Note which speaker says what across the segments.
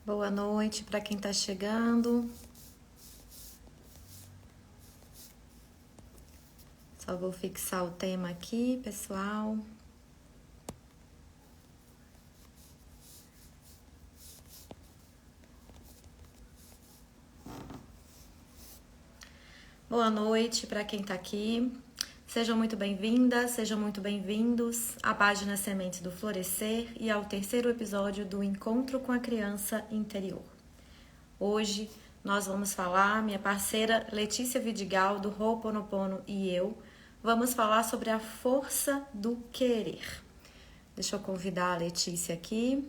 Speaker 1: Boa noite para quem está chegando. Só vou fixar o tema aqui, pessoal. Boa noite para quem está aqui. Sejam muito bem-vindas, sejam muito bem-vindos à página Sementes do Florescer e ao terceiro episódio do Encontro com a Criança Interior. Hoje nós vamos falar, minha parceira Letícia Vidigal, do Ho'oponopono, e eu, vamos falar sobre a força do querer. Deixa eu convidar a Letícia aqui.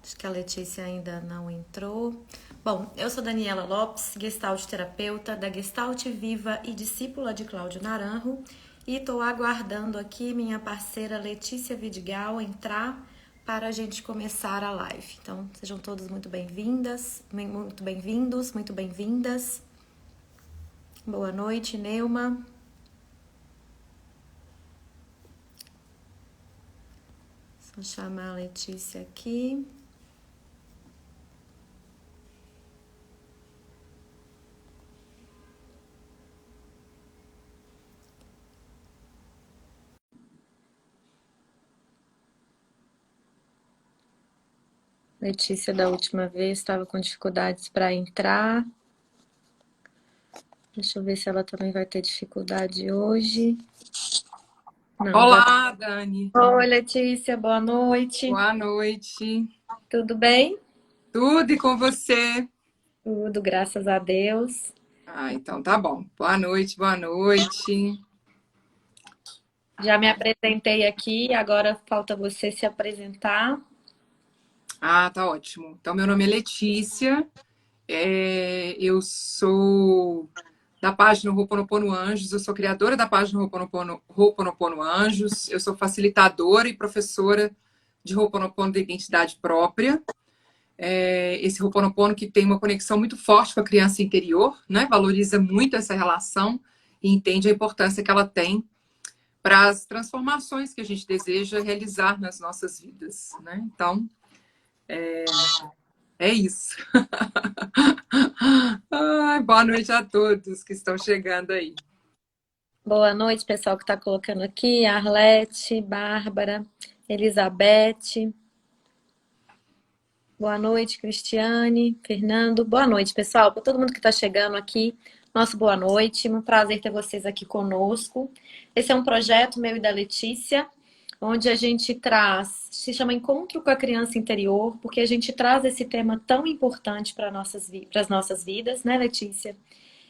Speaker 1: Acho que a Letícia ainda não entrou. Bom, eu sou Daniela Lopes, Gestalt terapeuta da Gestalt Viva e discípula de Cláudio Naranjo, e estou aguardando aqui minha parceira Letícia Vidigal entrar para a gente começar a live. Então, sejam todos muito bem-vindas, muito bem-vindos, muito bem-vindas. Boa noite, Neuma. Só chamar a Letícia aqui. Letícia, da última vez, estava com dificuldades para entrar. Deixa eu ver se ela também vai ter dificuldade hoje.
Speaker 2: Não, olá, Dani.
Speaker 1: Oi, Letícia, boa noite.
Speaker 2: Boa noite.
Speaker 1: Tudo bem?
Speaker 2: Tudo e com você?
Speaker 1: Tudo, graças a Deus.
Speaker 2: Então tá bom. Boa noite, boa noite.
Speaker 1: Já me apresentei aqui, agora falta você se apresentar.
Speaker 2: Tá ótimo. Então, meu nome é Letícia, eu sou da página Ho'oponopono Anjos, eu sou criadora da página Ho'oponopono Anjos, eu sou facilitadora e professora de Ho'oponopono da identidade própria. Esse Ho'oponopono que tem uma conexão muito forte com a criança interior, né? Valoriza muito essa relação e entende a importância que ela tem para as transformações que a gente deseja realizar nas nossas vidas, né? Então, é isso. Boa noite a todos que estão chegando aí.
Speaker 1: Boa noite, pessoal que está colocando aqui. Arlete, Bárbara, Elizabeth. Boa noite, Cristiane, Fernando. Boa noite, pessoal. Para todo mundo que está chegando aqui, nosso boa noite. Um prazer ter vocês aqui conosco. Esse é um projeto meu e da Letícia, onde a gente traz, se chama Encontro com a Criança Interior, porque a gente traz esse tema tão importante para as nossas vidas, né, Letícia?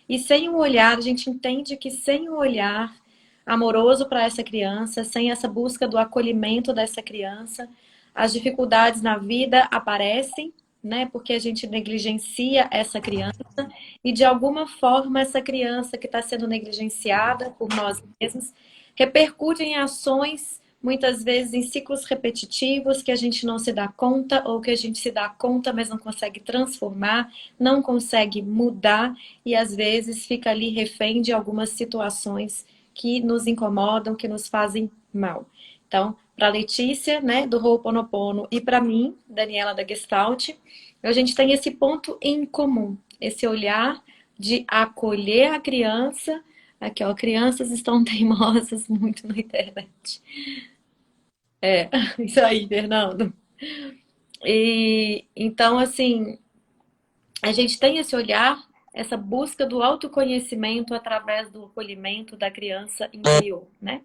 Speaker 1: E sem um olhar, a gente entende que sem um olhar amoroso para essa criança, sem essa busca do acolhimento dessa criança, as dificuldades na vida aparecem, né? Porque a gente negligencia essa criança e de alguma forma essa criança que está sendo negligenciada por nós mesmos repercute em ações, muitas vezes em ciclos repetitivos que a gente não se dá conta ou que a gente se dá conta, mas não consegue transformar, não consegue mudar e às vezes fica ali refém de algumas situações que nos incomodam, que nos fazem mal. Então, para a Letícia, né, do Ho'oponopono, e para mim, Daniela da Gestalt, a gente tem esse ponto em comum, esse olhar de acolher a criança. Aqui, ó, crianças estão teimosas muito na internet. Isso aí, Fernando. E então, assim, a gente tem esse olhar, essa busca do autoconhecimento através do acolhimento da criança interior, né?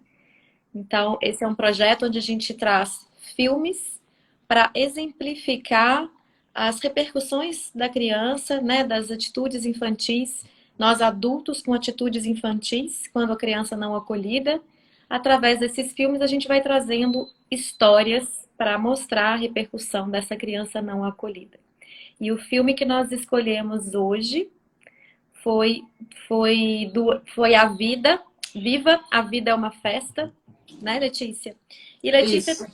Speaker 1: Então, esse é um projeto onde a gente traz filmes para exemplificar as repercussões da criança, né, das atitudes infantis, nós adultos com atitudes infantis, quando a criança não acolhida. Através desses filmes, a gente vai trazendo histórias para mostrar a repercussão dessa criança não acolhida. E o filme que nós escolhemos hoje foi, foi A Vida, Viva, a Vida é uma Festa, né, Letícia? E Letícia
Speaker 2: Isso.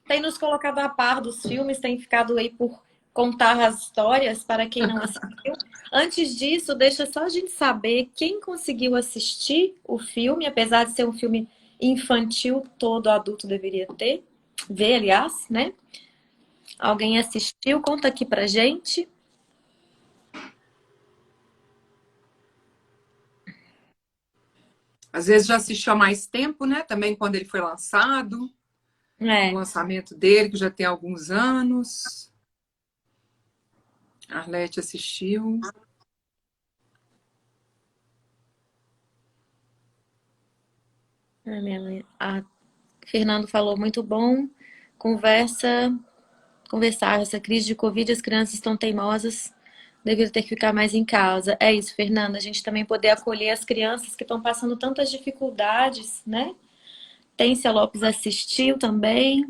Speaker 1: tem nos colocado a par dos filmes, tem ficado aí por contar as histórias para quem não assistiu. Antes disso, deixa só a gente saber quem conseguiu assistir o filme, apesar de ser um filme infantil, todo adulto deveria ver, aliás, né? Alguém assistiu? Conta aqui pra gente.
Speaker 2: Às vezes já assistiu há mais tempo, né? Também quando ele foi lançado, o
Speaker 1: É,
Speaker 2: lançamento dele, que já tem alguns anos. A Arlete assistiu.
Speaker 1: a Fernando falou muito bom. Conversar. Essa crise de Covid, as crianças estão teimosas, deviam ter que ficar mais em casa. É isso, Fernanda. A gente também poder acolher as crianças que estão passando tantas dificuldades, né? Tência Lopes assistiu também.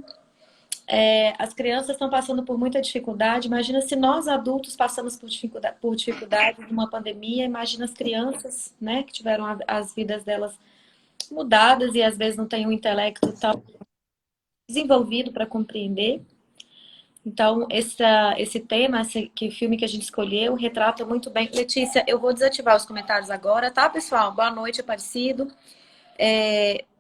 Speaker 1: As crianças estão passando por muita dificuldade. Imagina se nós adultos passamos por dificuldade de uma pandemia. Imagina as crianças, né, que tiveram as vidas delas mudadas e às vezes não têm um intelecto tão desenvolvido para compreender. Então, esse tema, que filme que a gente escolheu, retrata muito bem. Letícia, eu vou desativar os comentários agora, tá, pessoal? Boa noite, Aparecido.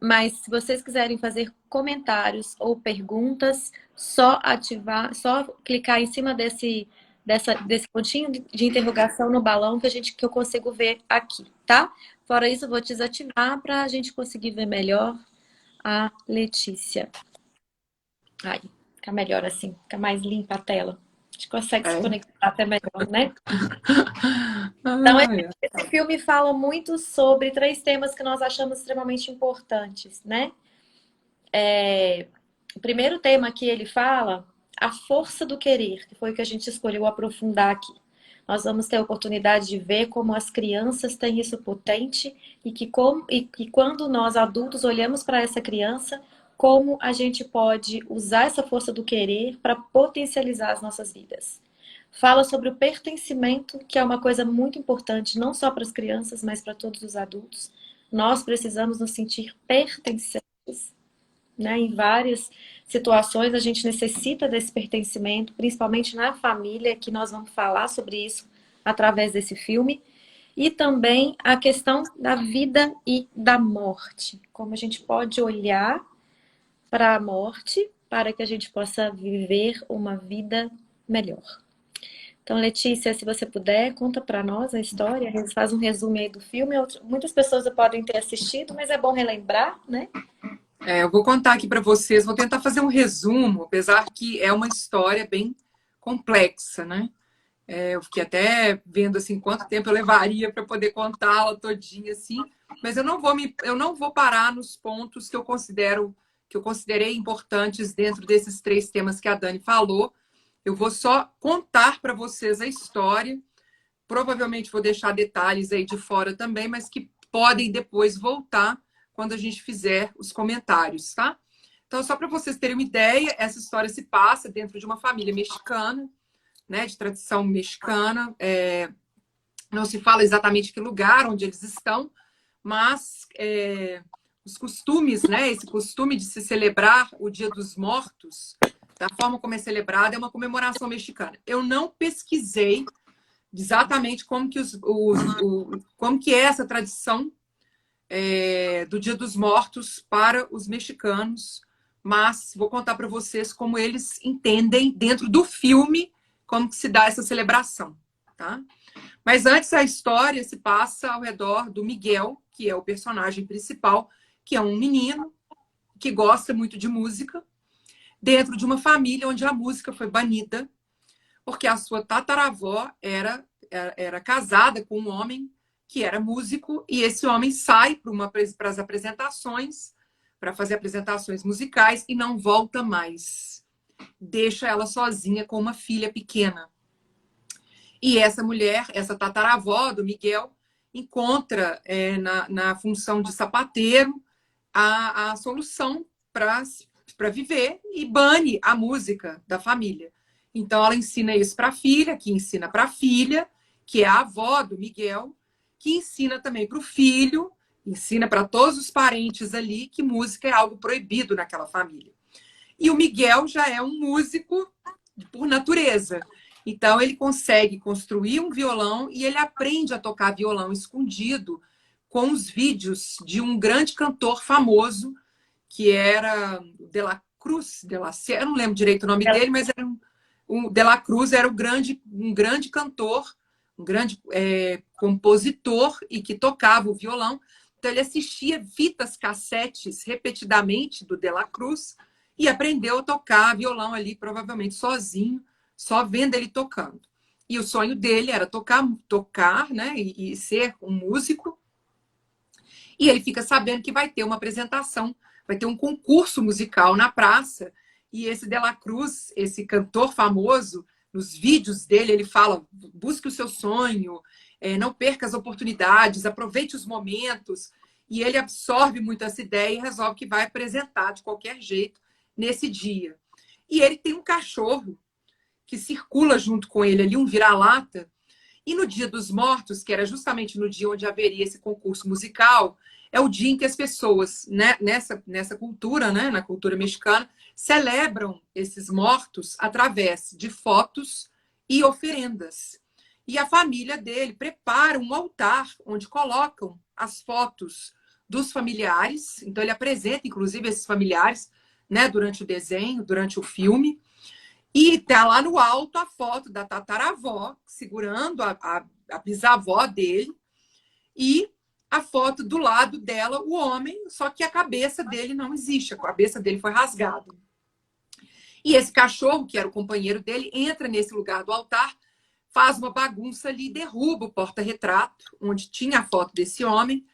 Speaker 1: Mas se vocês quiserem fazer comentários ou perguntas, só clicar em cima desse pontinho de interrogação no balão que eu consigo ver aqui, tá? Fora isso, eu vou desativar para a gente conseguir ver melhor a Letícia. Aí, fica melhor assim, fica mais limpa a tela. A gente consegue se
Speaker 2: É.
Speaker 1: conectar até melhor, né? Então,
Speaker 2: Ah, é.
Speaker 1: esse filme fala muito sobre três temas que nós achamos extremamente importantes, né? O primeiro tema que ele fala, a força do querer, que foi o que a gente escolheu aprofundar aqui. Nós vamos ter a oportunidade de ver como as crianças têm isso potente e quando nós adultos olhamos para essa criança, como a gente pode usar essa força do querer para potencializar as nossas vidas. Fala sobre o pertencimento, que é uma coisa muito importante, não só para as crianças, mas para todos os adultos. Nós precisamos nos sentir pertencentes, né? Em várias situações a gente necessita desse pertencimento, principalmente na família, que nós vamos falar sobre isso através desse filme. E também a questão da vida e da morte. Como a gente pode olhar para a morte para que a gente possa viver uma vida melhor. Então, Letícia, se você puder, conta para nós a história, faz um resumo aí do filme. Muitas pessoas podem ter assistido, mas é bom relembrar, né?
Speaker 2: Eu vou contar aqui para vocês, vou tentar fazer um resumo, apesar que é uma história bem complexa, né? Eu fiquei até vendo assim quanto tempo eu levaria para poder contá-la todinha assim, mas eu não vou parar nos pontos que eu considerei importantes dentro desses três temas que a Dani falou. Eu vou só contar para vocês a história. Provavelmente vou deixar detalhes aí de fora também, mas que podem depois voltar quando a gente fizer os comentários, tá? Então, só para vocês terem uma ideia, essa história se passa dentro de uma família mexicana, né, de tradição mexicana. Não se fala exatamente que lugar onde eles estão, mas os costumes, né, esse costume de se celebrar o Dia dos Mortos, da forma como é celebrado, é uma comemoração mexicana. Eu não pesquisei exatamente como que, como que é essa tradição do Dia dos Mortos para os mexicanos, mas vou contar para vocês como eles entendem dentro do filme como que se dá essa celebração, tá? Mas antes a história se passa ao redor do Miguel, que é o personagem principal, que é um menino que gosta muito de música, dentro de uma família onde a música foi banida, porque a sua tataravó era casada com um homem que era músico, e esse homem sai para as apresentações, para fazer apresentações musicais, e não volta mais. Deixa ela sozinha com uma filha pequena. E essa mulher, essa tataravó do Miguel, encontra na função de sapateiro a solução para viver e bane a música da família. Então, ela ensina isso para a filha, que ensina para a filha, que é a avó do Miguel, que ensina também para o filho, ensina para todos os parentes ali que música é algo proibido naquela família. E o Miguel já é um músico por natureza. Então, ele consegue construir um violão e ele aprende a tocar violão escondido com os vídeos de um grande cantor famoso, que era De La Cruz, eu não lembro direito o nome dele, mas era De La Cruz era um grande cantor, um grande compositor e que tocava o violão. Então, ele assistia fitas cassetes repetidamente do De La Cruz e aprendeu a tocar violão ali, provavelmente sozinho, só vendo ele tocando. E o sonho dele era tocar, né, e ser um músico. E ele fica sabendo que vai ter uma apresentação, vai ter um concurso musical na praça. E esse De La Cruz, esse cantor famoso, nos vídeos dele, ele fala: busque o seu sonho, não perca as oportunidades, aproveite os momentos. E ele absorve muito essa ideia e resolve que vai apresentar de qualquer jeito nesse dia. E ele tem um cachorro que circula junto com ele ali, um vira-lata. E no Dia dos Mortos, que era justamente no dia onde haveria esse concurso musical, é o dia em que as pessoas, né, nessa cultura, né, na cultura mexicana, celebram esses mortos através de fotos e oferendas. E a família dele prepara um altar onde colocam as fotos dos familiares. Então, ele apresenta, inclusive, esses familiares, né, durante o desenho, durante o filme. E tá lá no alto a foto da tataravó, segurando a bisavó dele, e a foto do lado dela, o homem, só que a cabeça dele não existe, a cabeça dele foi rasgada. E esse cachorro, que era o companheiro dele, entra nesse lugar do altar, faz uma bagunça ali, derruba o porta-retrato, onde tinha a foto desse homem,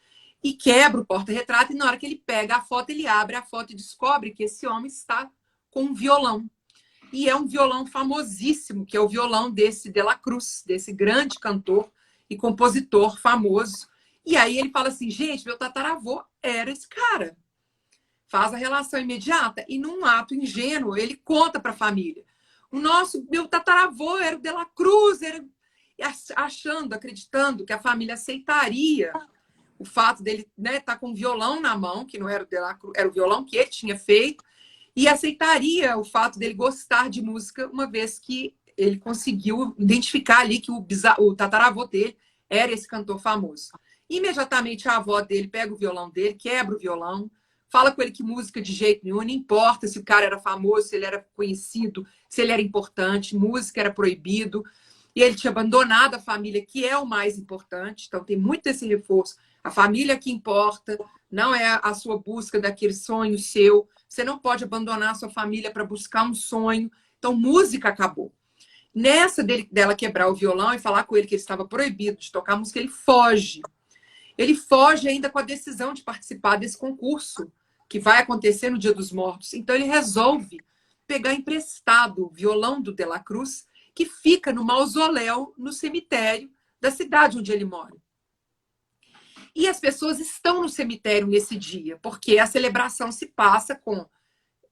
Speaker 2: e quebra o porta-retrato, e na hora que ele pega a foto, ele abre a foto e descobre que esse homem está com um violão. E é um violão famosíssimo, que é o violão desse De La Cruz, desse grande cantor e compositor famoso. E aí ele fala assim: gente, meu tataravô era esse cara. Faz a relação imediata. E num ato ingênuo, ele conta para a família: meu tataravô era o De La Cruz, achando, acreditando que a família aceitaria o fato dele, né, estar com um violão na mão, que não era o De La Cruz, era o violão que ele tinha feito, e aceitaria o fato dele gostar de música, uma vez que ele conseguiu identificar ali que o tataravô dele era esse cantor famoso. Imediatamente a avó dele pega o violão dele, quebra o violão, fala com ele que música de jeito nenhum, não importa se o cara era famoso, se ele era conhecido, se ele era importante, música era proibido. E ele tinha abandonado a família, que é o mais importante. Então tem muito esse reforço. A família que importa, não é a sua busca daquele sonho seu. Você não pode abandonar a sua família para buscar um sonho. Então, música acabou. Nessa dela quebrar o violão e falar com ele que ele estava proibido de tocar música, ele foge. Ele foge ainda com a decisão de participar desse concurso, que vai acontecer no Dia dos Mortos. Então, ele resolve pegar emprestado o violão do De La Cruz, que fica no mausoléu, no cemitério da cidade onde ele mora. E as pessoas estão no cemitério nesse dia, porque a celebração se passa com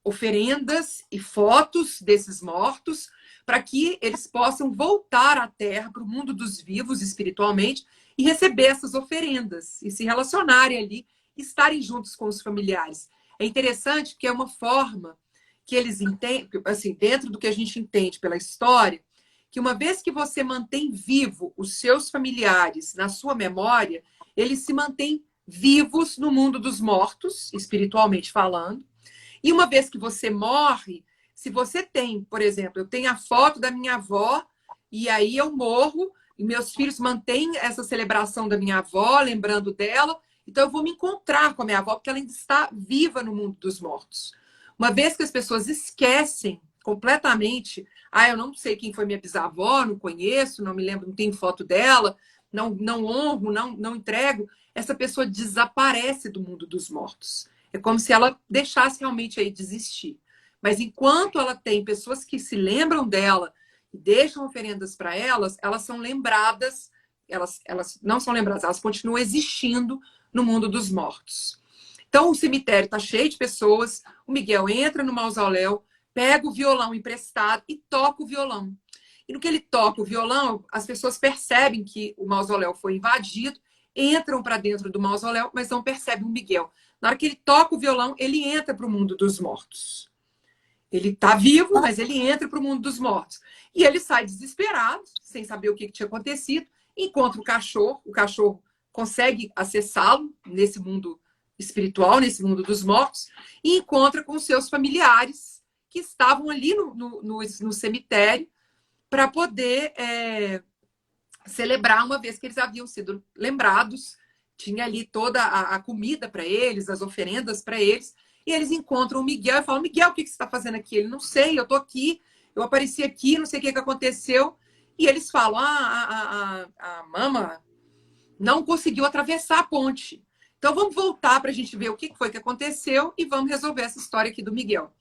Speaker 2: oferendas e fotos desses mortos, para que eles possam voltar à Terra, para o mundo dos vivos espiritualmente, e receber essas oferendas, e se relacionarem ali, estarem juntos com os familiares. É interessante que é uma forma que eles entendem, assim, dentro do que a gente entende pela história, que uma vez que você mantém vivo os seus familiares na sua memória, eles se mantêm vivos no mundo dos mortos, espiritualmente falando. E uma vez que você morre, se você tem, por exemplo, eu tenho a foto da minha avó, e aí eu morro, e meus filhos mantêm essa celebração da minha avó, lembrando dela, então eu vou me encontrar com a minha avó, porque ela ainda está viva no mundo dos mortos. Uma vez que as pessoas esquecem completamente, eu não sei quem foi minha bisavó, não conheço, não me lembro, não tenho foto dela, não honro, não entrego, essa pessoa desaparece do mundo dos mortos. É como se ela deixasse realmente aí de existir. Mas enquanto ela tem pessoas que se lembram dela e deixam oferendas para elas, elas são lembradas, elas não são lembradas, elas continuam existindo no mundo dos mortos. Então o cemitério está cheio de pessoas, o Miguel entra no mausoléu, pega o violão emprestado e toca o violão. E no que ele toca o violão, as pessoas percebem que o mausoléu foi invadido, entram para dentro do mausoléu, mas não percebem o Miguel. Na hora que ele toca o violão, ele entra para o mundo dos mortos. Ele está vivo, mas ele entra para o mundo dos mortos. E ele sai desesperado, sem saber o que tinha acontecido, encontra o cachorro consegue acessá-lo nesse mundo espiritual, nesse mundo dos mortos, e encontra com seus familiares que estavam ali no cemitério para poder celebrar, uma vez que eles haviam sido lembrados. Tinha ali toda a comida para eles, as oferendas para eles. E eles encontram o Miguel e falam: Miguel, o que você está fazendo aqui? Ele: não sei, eu estou aqui, eu apareci aqui, não sei o que aconteceu. E eles falam: a mama não conseguiu atravessar a ponte. Então vamos voltar para a gente ver o que foi que aconteceu e vamos resolver essa história aqui do Miguel.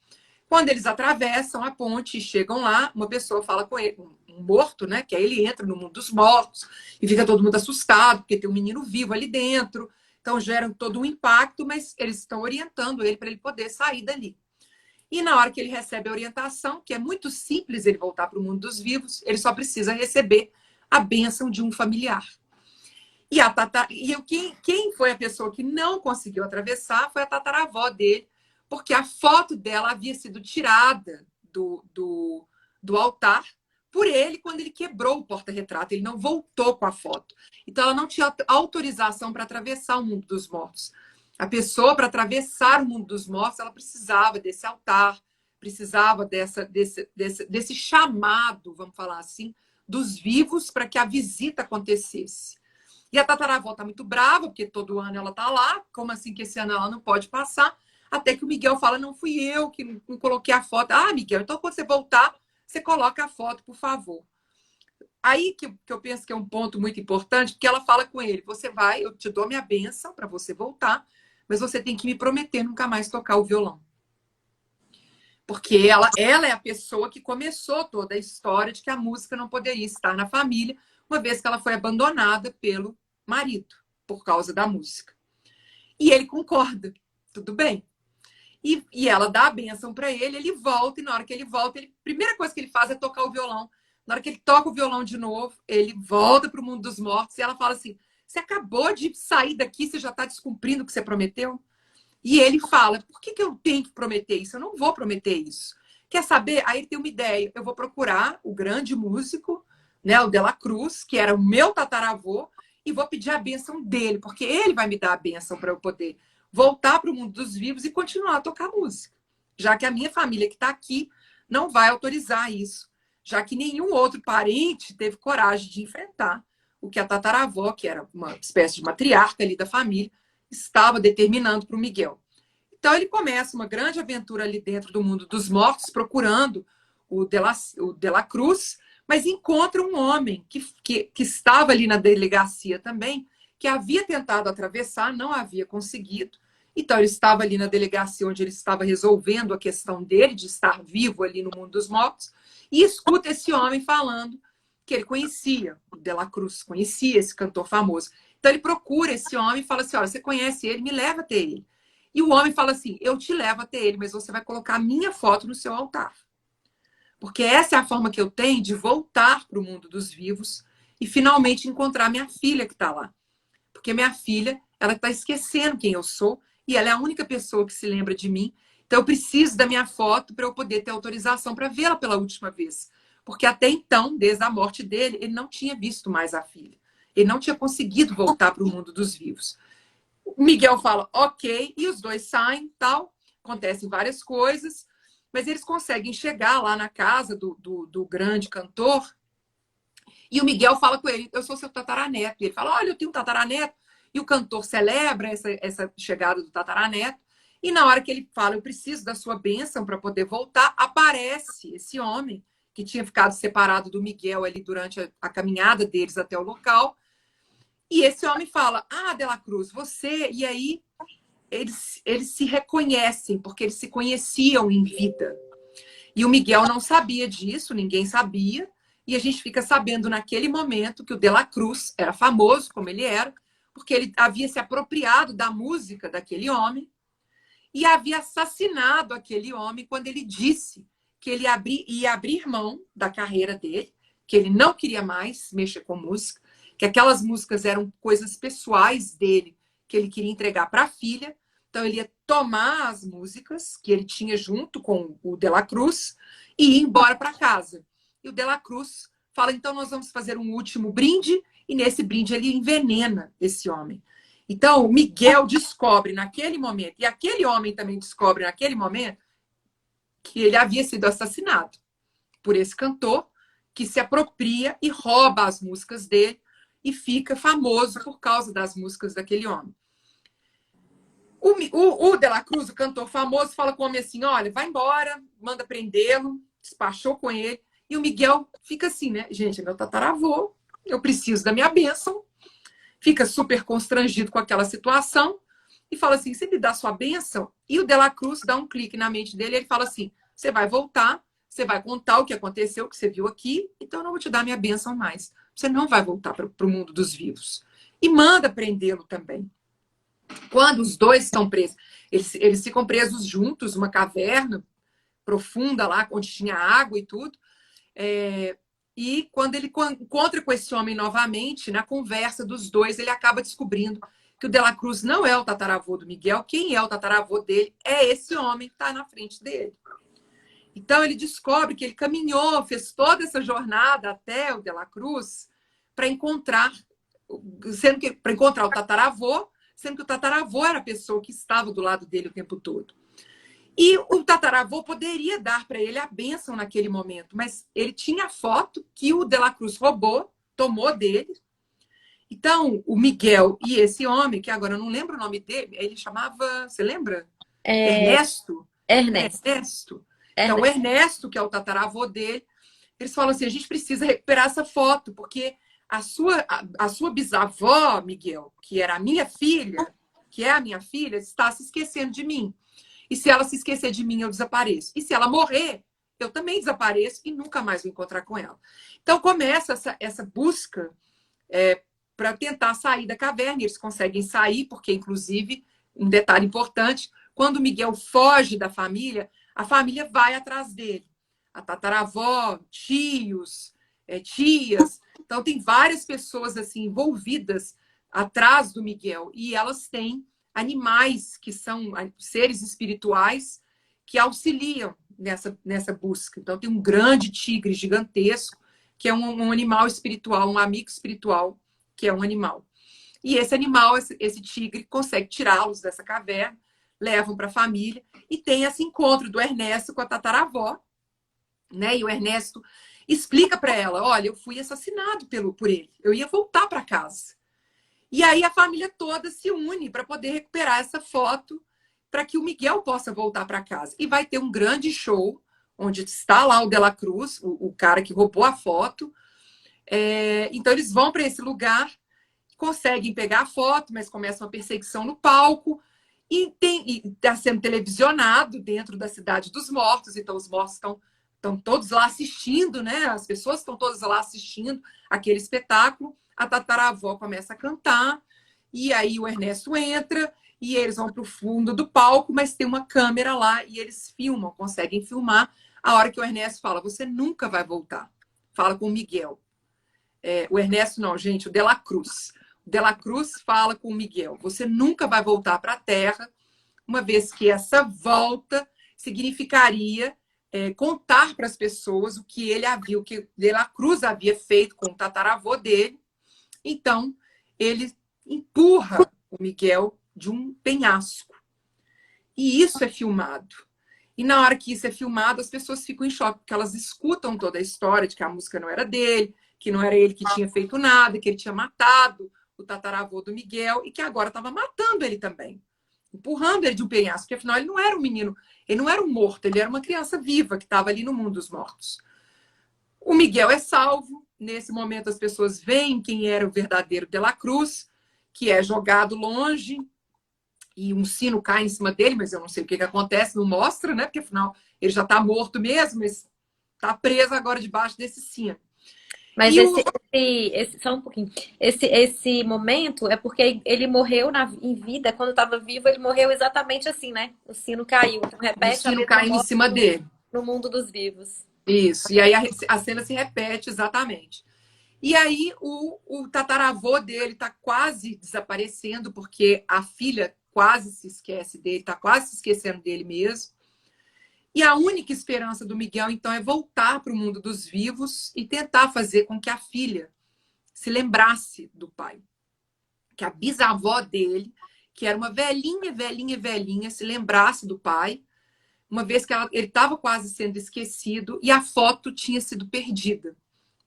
Speaker 2: Quando eles atravessam a ponte e chegam lá, uma pessoa fala com ele, um morto, né? Que aí ele entra no mundo dos mortos e fica todo mundo assustado, porque tem um menino vivo ali dentro. Então geram todo um impacto, mas eles estão orientando ele para ele poder sair dali. E na hora que ele recebe a orientação, que é muito simples ele voltar para o mundo dos vivos, ele só precisa receber a bênção de um familiar. Quem foi a pessoa que não conseguiu atravessar foi a tataravó dele, porque a foto dela havia sido tirada do altar por ele quando ele quebrou o porta-retrato. Ele não voltou com a foto. Então, ela não tinha autorização para atravessar o mundo dos mortos. A pessoa, para atravessar o mundo dos mortos, ela precisava desse altar, precisava desse chamado, vamos falar assim, dos vivos para que a visita acontecesse. E a tataravó está muito brava, porque todo ano ela está lá. Como assim que esse ano ela não pode passar? Até que o Miguel fala: não fui eu que não coloquei a foto. Ah, Miguel, então quando você voltar, você coloca a foto, por favor. Aí que eu penso que é um ponto muito importante, porque ela fala com ele: você vai, eu te dou minha bênção para você voltar, mas você tem que me prometer nunca mais tocar o violão. Porque ela é a pessoa que começou toda a história de que a música não poderia estar na família, uma vez que ela foi abandonada pelo marido, por causa da música. E ele concorda, tudo bem. E ela dá a bênção para ele volta, e na hora que ele volta, a primeira coisa que ele faz é tocar o violão. Na hora que ele toca o violão de novo, ele volta para o mundo dos mortos, e ela fala assim: você acabou de sair daqui, você já está descumprindo o que você prometeu? E ele fala: por que eu tenho que prometer isso? Eu não vou prometer isso. Quer saber? Aí ele tem uma ideia: eu vou procurar o grande músico, né, o De La Cruz, que era o meu tataravô, e vou pedir a bênção dele, porque ele vai me dar a bênção para eu poder voltar para o mundo dos vivos e continuar a tocar música. Já que a minha família que está aqui não vai autorizar isso. Já que nenhum outro parente teve coragem de enfrentar o que a tataravó, que era uma espécie de matriarca ali da família, estava determinando para o Miguel. Então ele começa uma grande aventura ali dentro do mundo dos mortos, procurando o De La Cruz, mas encontra um homem que estava ali na delegacia também, que havia tentado atravessar, não havia conseguido. Então ele estava ali na delegacia onde ele estava resolvendo a questão dele, de estar vivo ali no mundo dos mortos, e escuta esse homem falando que ele conhecia, o De La Cruz conhecia esse cantor famoso. Então ele procura esse homem e fala assim: olha, você conhece ele, me leva até ele. E o homem fala assim: eu te levo até ele, mas você vai colocar a minha foto no seu altar. Porque essa é a forma que eu tenho de voltar para o mundo dos vivos e finalmente encontrar minha filha que está lá. Porque minha filha, ela está esquecendo quem eu sou e ela é a única pessoa que se lembra de mim. Então eu preciso da minha foto para eu poder ter autorização para vê-la pela última vez. Porque até então, desde a morte dele, ele não tinha visto mais a filha. Ele não tinha conseguido voltar para o mundo dos vivos. O Miguel fala: ok, e os dois saem, tal, acontecem várias coisas, mas eles conseguem chegar lá na casa do grande cantor, e o Miguel fala com ele: eu sou seu tataraneto. E ele fala: olha, eu tenho um tataraneto. E o cantor celebra essa chegada do tataraneto, e na hora que ele fala: eu preciso da sua bênção para poder voltar, aparece esse homem que tinha ficado separado do Miguel ali durante a caminhada deles até o local. E esse homem fala: ah, De La Cruz, você... E aí eles se reconhecem, porque eles se conheciam em vida. E o Miguel não sabia disso, ninguém sabia. E a gente fica sabendo naquele momento que o De La Cruz era famoso, como ele era, porque ele havia se apropriado da música daquele homem e havia assassinado aquele homem quando ele disse que ele ia abrir mão da carreira dele, que ele não queria mais mexer com música, que aquelas músicas eram coisas pessoais dele, que ele queria entregar para a filha. Então Então, ele ia tomar as músicas que ele tinha junto com o De La Cruz e ir embora para casa. E o De La Cruz fala, então nós vamos fazer um último brinde, e nesse brinde ele envenena esse homem. Então, Miguel descobre naquele momento, e aquele homem também descobre naquele momento, que ele havia sido assassinado por esse cantor, que se apropria e rouba as músicas dele e fica famoso por causa das músicas daquele homem. O De La Cruz, o cantor famoso, fala com o homem assim, olha, vai embora, manda prendê-lo, despachou com ele. E o Miguel fica assim, né? Gente, é meu tataravô, eu preciso da minha bênção. Fica super constrangido com aquela situação e fala assim, você me dá sua bênção? E o De La Cruz dá um clique na mente dele e ele fala assim, você vai voltar, você vai contar o que aconteceu, o que você viu aqui, então eu não vou te dar minha bênção mais. Você não vai voltar para o mundo dos vivos. E manda prendê-lo também. Quando os dois estão presos, eles ficam presos juntos, numa caverna profunda lá, onde tinha água e tudo. E quando ele encontra com esse homem novamente, na conversa dos dois, ele acaba descobrindo que o De La Cruz não é o tataravô do Miguel. Quem é o tataravô dele é esse homem que está na frente dele. Então ele descobre que ele caminhou, fez toda essa jornada até o De La Cruz para encontrar o tataravô, sendo que o tataravô era a pessoa que estava do lado dele o tempo todo. E o tataravô poderia dar para ele a bênção naquele momento, mas ele tinha a foto que o De La Cruz roubou, tomou dele. Então, o Miguel e esse homem, que agora eu não lembro o nome dele, ele chamava, você lembra? Ernesto?
Speaker 1: Ernesto.
Speaker 2: Então, o Ernesto, que é o tataravô dele, eles falam assim, a gente precisa recuperar essa foto, porque a sua bisavó, Miguel, que era a minha filha, que é a minha filha, está se esquecendo de mim. E se ela se esquecer de mim, eu desapareço. E se ela morrer, eu também desapareço e nunca mais vou encontrar com ela. Então começa essa busca para tentar sair da caverna. Eles conseguem sair, porque, inclusive, um detalhe importante, quando o Miguel foge da família, a família vai atrás dele. A tataravó, tios, tias. Então tem várias pessoas assim envolvidas atrás do Miguel. E elas têm animais que são seres espirituais que auxiliam nessa busca. Então, tem um grande tigre gigantesco, que é um animal espiritual, um amigo espiritual, que é um animal. E esse animal, esse tigre, consegue tirá-los dessa caverna, levam para a família, e tem esse encontro do Ernesto com a tataravó, né? E o Ernesto explica para ela, olha, eu fui assassinado por ele, eu ia voltar para casa. E aí a família toda se une para poder recuperar essa foto para que o Miguel possa voltar para casa. E vai ter um grande show, onde está lá o De La Cruz, o cara que roubou a foto. Então eles vão para esse lugar, conseguem pegar a foto, mas começa uma perseguição no palco. E está sendo televisionado dentro da Cidade dos Mortos. Então os mortos estão todos lá assistindo, né? As pessoas estão todas lá assistindo aquele espetáculo. A tataravó começa a cantar, e aí o Ernesto entra, e eles vão para o fundo do palco, mas tem uma câmera lá, e eles filmam, conseguem filmar. A hora que o Ernesto fala, você nunca vai voltar. Fala com o Miguel. O Ernesto não, gente, o De La Cruz. O De La Cruz fala com o Miguel, você nunca vai voltar para a Terra, uma vez que essa volta significaria contar para as pessoas o que ele havia, o que De La Cruz havia feito com o tataravô dele. Então, ele empurra o Miguel de um penhasco. E isso é filmado. E na hora que isso é filmado, as pessoas ficam em choque, porque elas escutam toda a história de que a música não era dele, que não era ele que tinha feito nada, que ele tinha matado o tataravô do Miguel e que agora estava matando ele também. Empurrando ele de um penhasco, porque afinal ele não era um menino, ele não era um morto, ele era uma criança viva que estava ali no mundo dos mortos. O Miguel é salvo. Nesse momento, as pessoas veem quem era o verdadeiro De La Cruz, que é jogado longe, e um sino cai em cima dele, mas eu não sei o que acontece, não mostra, né? Porque afinal ele já está morto mesmo, mas está preso agora debaixo desse sino.
Speaker 1: Mas só um pouquinho. Esse momento é porque ele morreu em vida, quando estava vivo, ele morreu exatamente assim, né? O sino caiu. Então repete
Speaker 2: o sino caindo em cima dele.
Speaker 1: No mundo dos vivos.
Speaker 2: Isso, e aí a cena se repete exatamente. E aí o tataravô dele está quase desaparecendo, porque a filha quase se esquece dele, está quase se esquecendo dele mesmo. E a única esperança do Miguel, então, é voltar para o mundo dos vivos e tentar fazer com que a filha se lembrasse do pai. Que a bisavó dele, que era uma velhinha, velhinha, velhinha, se lembrasse do pai, uma vez que ele estava quase sendo esquecido e a foto tinha sido perdida.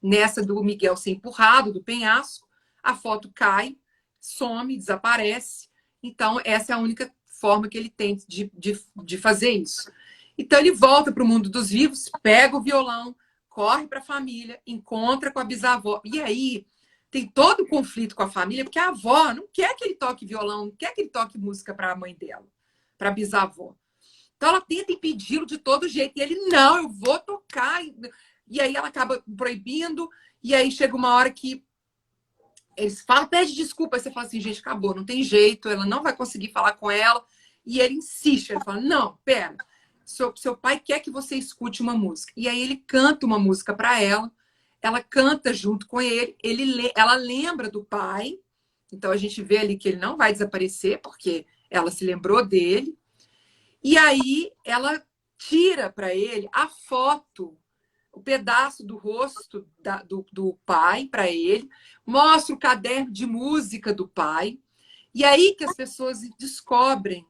Speaker 2: Nessa do Miguel ser empurrado do penhasco, a foto cai, some, desaparece. Então, essa é a única forma que ele tem de fazer isso. Então, ele volta para o mundo dos vivos, pega o violão, corre para a família, encontra com a bisavó. E aí, tem todo o conflito com a família, porque a avó não quer que ele toque violão, não quer que ele toque música para a mãe dela, para a bisavó. Então, ela tenta impedi-lo de todo jeito. E ele, não, eu vou tocar. E aí, ela acaba proibindo. E aí, chega uma hora que eles falam, pede desculpa. Aí você fala assim, gente, acabou, não tem jeito. Ela não vai conseguir falar com ela. E ele insiste. Ele fala, não, pera. Seu pai quer que você escute uma música. E aí, ele canta uma música para ela. Ela canta junto com ele. Ela lembra do pai. Então, a gente vê ali que ele não vai desaparecer, porque ela se lembrou dele. E aí ela tira para ele a foto, o pedaço do rosto do pai para ele, mostra o caderno de música do pai. E aí que as pessoas descobrem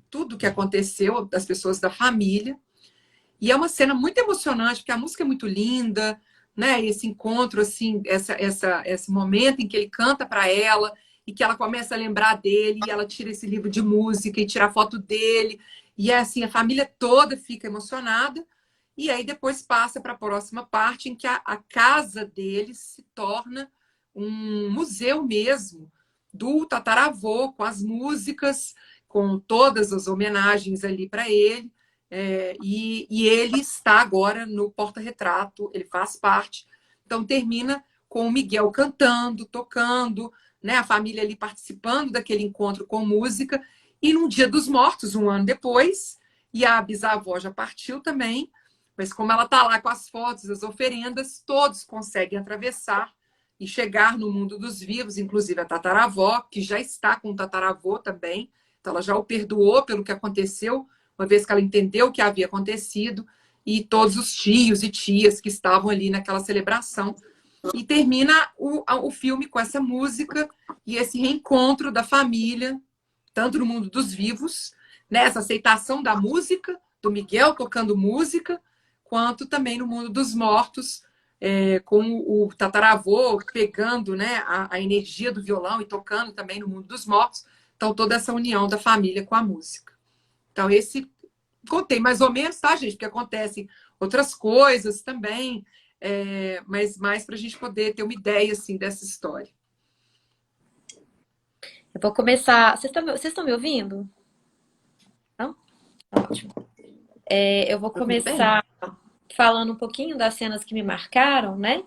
Speaker 2: tudo o que aconteceu, das pessoas da família. E é uma cena muito emocionante, porque a música é muito linda, né? Esse encontro, assim, esse momento em que ele canta para ela e que ela começa a lembrar dele, e ela tira esse livro de música e tira a foto dele. E é assim, a família toda fica emocionada. E aí depois passa para a próxima parte, em que a casa dele se torna um museu mesmo do tataravô, com as músicas, com todas as homenagens ali para ele. E ele está agora no porta-retrato, ele faz parte. Então termina com o Miguel cantando, tocando, né? A família ali participando daquele encontro com música. E no Dia dos Mortos, um ano depois, e a bisavó já partiu também, mas como ela está lá com as fotos, as oferendas, todos conseguem atravessar e chegar no mundo dos vivos, inclusive a tataravó, que já está com o tataravô também. Então ela já o perdoou pelo que aconteceu, uma vez que ela entendeu o que havia acontecido, e todos os tios e tias que estavam ali naquela celebração. E termina o filme com essa música e esse reencontro da família, tanto no mundo dos vivos, né, essa aceitação da música, do Miguel tocando música, quanto também no mundo dos mortos, com o tataravô pegando, né, a energia do violão e tocando também no mundo dos mortos. Então, toda essa união da família com a música. Então, esse contei mais ou menos, tá, gente? Porque acontecem outras coisas também, mas mais para a gente poder ter uma ideia assim dessa história.
Speaker 1: Eu vou começar. Vocês estão me ouvindo? Não? Ótimo. Eu vou
Speaker 2: Tudo bem?
Speaker 1: começar falando um pouquinho das cenas que me marcaram, né?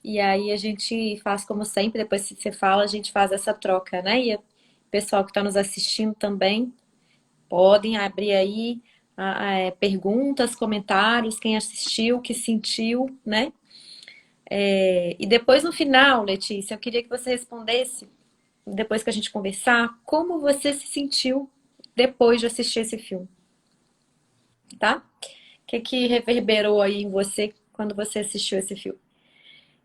Speaker 1: E aí a gente faz como sempre, depois que você fala, a gente faz essa troca, né? E o pessoal que está nos assistindo também podem abrir aí perguntas, comentários, quem assistiu, que sentiu, né? E depois no final, Letícia, eu queria que você respondesse, depois que a gente conversar, como você se sentiu depois de assistir esse filme, tá? O que reverberou aí em você quando você assistiu esse filme?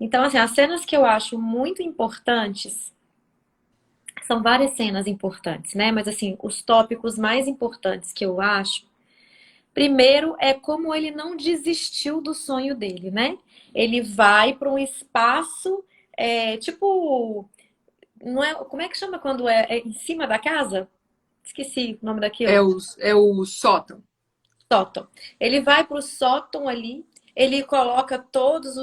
Speaker 1: Então, assim, as cenas que eu acho muito importantes, são várias cenas importantes, né? Mas, assim, os tópicos mais importantes que eu acho, primeiro é como ele não desistiu do sonho dele, né? Ele vai para um espaço, tipo, não é, como é que chama quando é em cima da casa? Esqueci o nome daquilo.
Speaker 2: É o sótão.
Speaker 1: Sótão. Ele vai para o sótão ali, ele coloca todos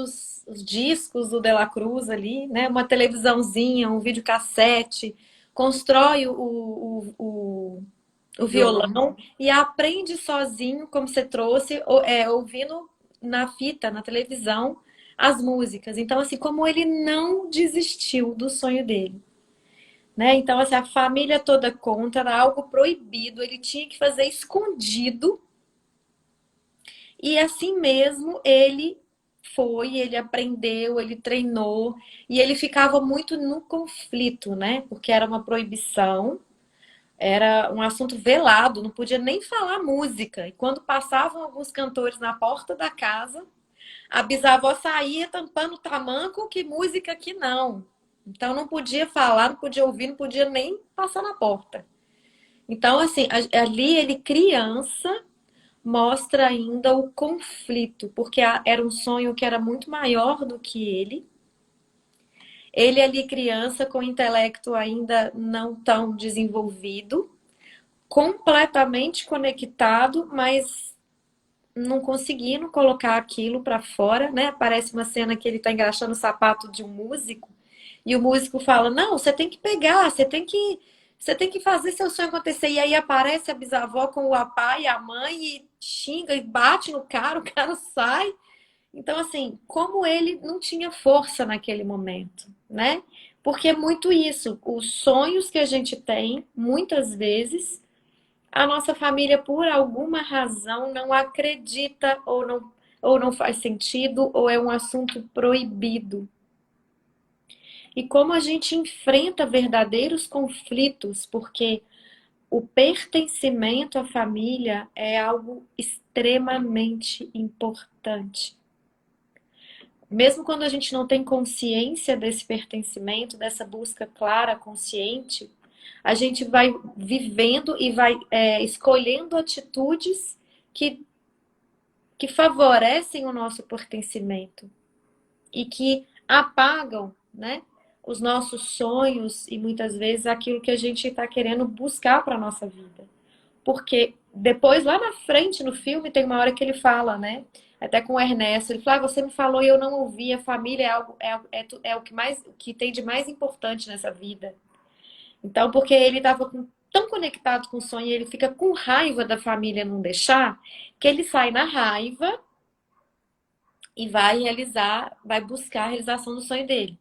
Speaker 1: os discos do De La Cruz ali, né? Uma televisãozinha, um videocassete, constrói o
Speaker 2: Violão.
Speaker 1: violão e aprende sozinho, como você trouxe, ouvindo na fita, na televisão, as músicas. Então, assim, como ele não desistiu do sonho dele. Né? Então, assim, a família toda contra, era algo proibido, ele tinha que fazer escondido. E assim mesmo ele foi, ele aprendeu, ele treinou e ele ficava muito no conflito, né? Porque era uma proibição, Era um assunto velado, não podia nem falar música. E quando passavam alguns cantores na porta da casa, a bisavó saía tampando o tamanco, que música que não. Então não podia falar, não podia ouvir, não podia nem passar na porta. Então, assim, ali ele criança mostra ainda o conflito, porque era um sonho que era muito maior do que ele. Ele ali criança com intelecto ainda não tão desenvolvido, completamente conectado, mas não conseguindo colocar aquilo para fora, né? Aparece uma cena que ele está engraxando o sapato de um músico e o músico fala: "Não, você tem que pegar, você tem que fazer seu sonho acontecer". E aí aparece a bisavó com o pai e a mãe e xinga e bate no cara, o cara sai. Então, assim, como ele não tinha força naquele momento, né? Porque é muito isso, os sonhos que a gente tem, muitas vezes, a nossa família, por alguma razão, não acredita ou não faz sentido, ou é um assunto proibido. E como a gente enfrenta verdadeiros conflitos, porque o pertencimento à família é algo extremamente importante. Mesmo quando a gente não tem consciência desse pertencimento, dessa busca clara, consciente, a gente vai vivendo e vai escolhendo atitudes que, que favorecem o nosso pertencimento e que apagam, né, os nossos sonhos e muitas vezes aquilo que a gente está querendo buscar para a nossa vida. Porque depois, lá na frente, no filme, tem uma hora que ele fala, né? Até com o Ernesto, ele fala: "Ah, você me falou e eu não ouvi. A família é algo, é o que mais, o que tem de mais importante nessa vida". Então, porque ele estava tão conectado com o sonho, e ele fica com raiva da família não deixar, que ele sai na raiva e vai realizar, vai buscar a realização do sonho dele.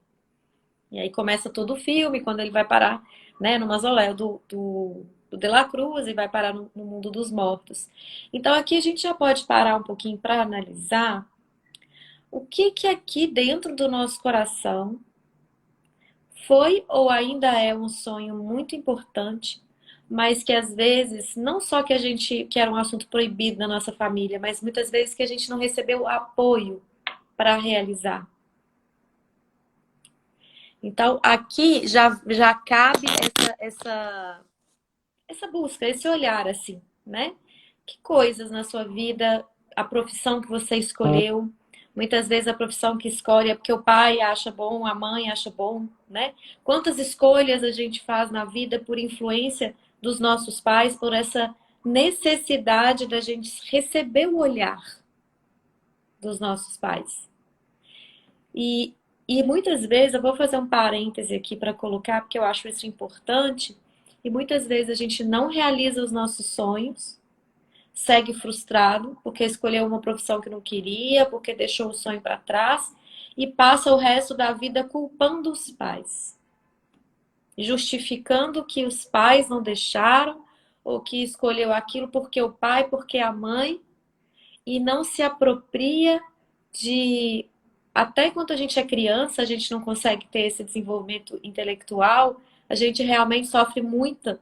Speaker 1: E aí começa todo o filme, quando ele vai parar, né, no mausoléu do De La Cruz e vai parar no mundo dos mortos. Então aqui a gente já pode parar um pouquinho para analisar o que que aqui dentro do nosso coração foi ou ainda é um sonho muito importante, mas que às vezes, não só que era um assunto proibido na nossa família, mas muitas vezes que a gente não recebeu apoio para realizar. Então, aqui já cabe essa busca, esse olhar, assim, né? Que coisas na sua vida, a profissão que você escolheu, muitas vezes a profissão que escolhe é porque o pai acha bom, a mãe acha bom, né? Quantas escolhas a gente faz na vida por influência dos nossos pais, por essa necessidade da gente receber o olhar dos nossos pais. E, e muitas vezes, eu vou fazer um parêntese aqui para colocar, porque eu acho isso importante, e muitas vezes a gente não realiza os nossos sonhos, segue frustrado, porque escolheu uma profissão que não queria, porque deixou o sonho para trás, e passa o resto da vida culpando os pais, justificando que os pais não deixaram, ou que escolheu aquilo porque o pai, porque a mãe, e não se apropria de. Até quando a gente é criança, a gente não consegue ter esse desenvolvimento intelectual, a gente realmente sofre muita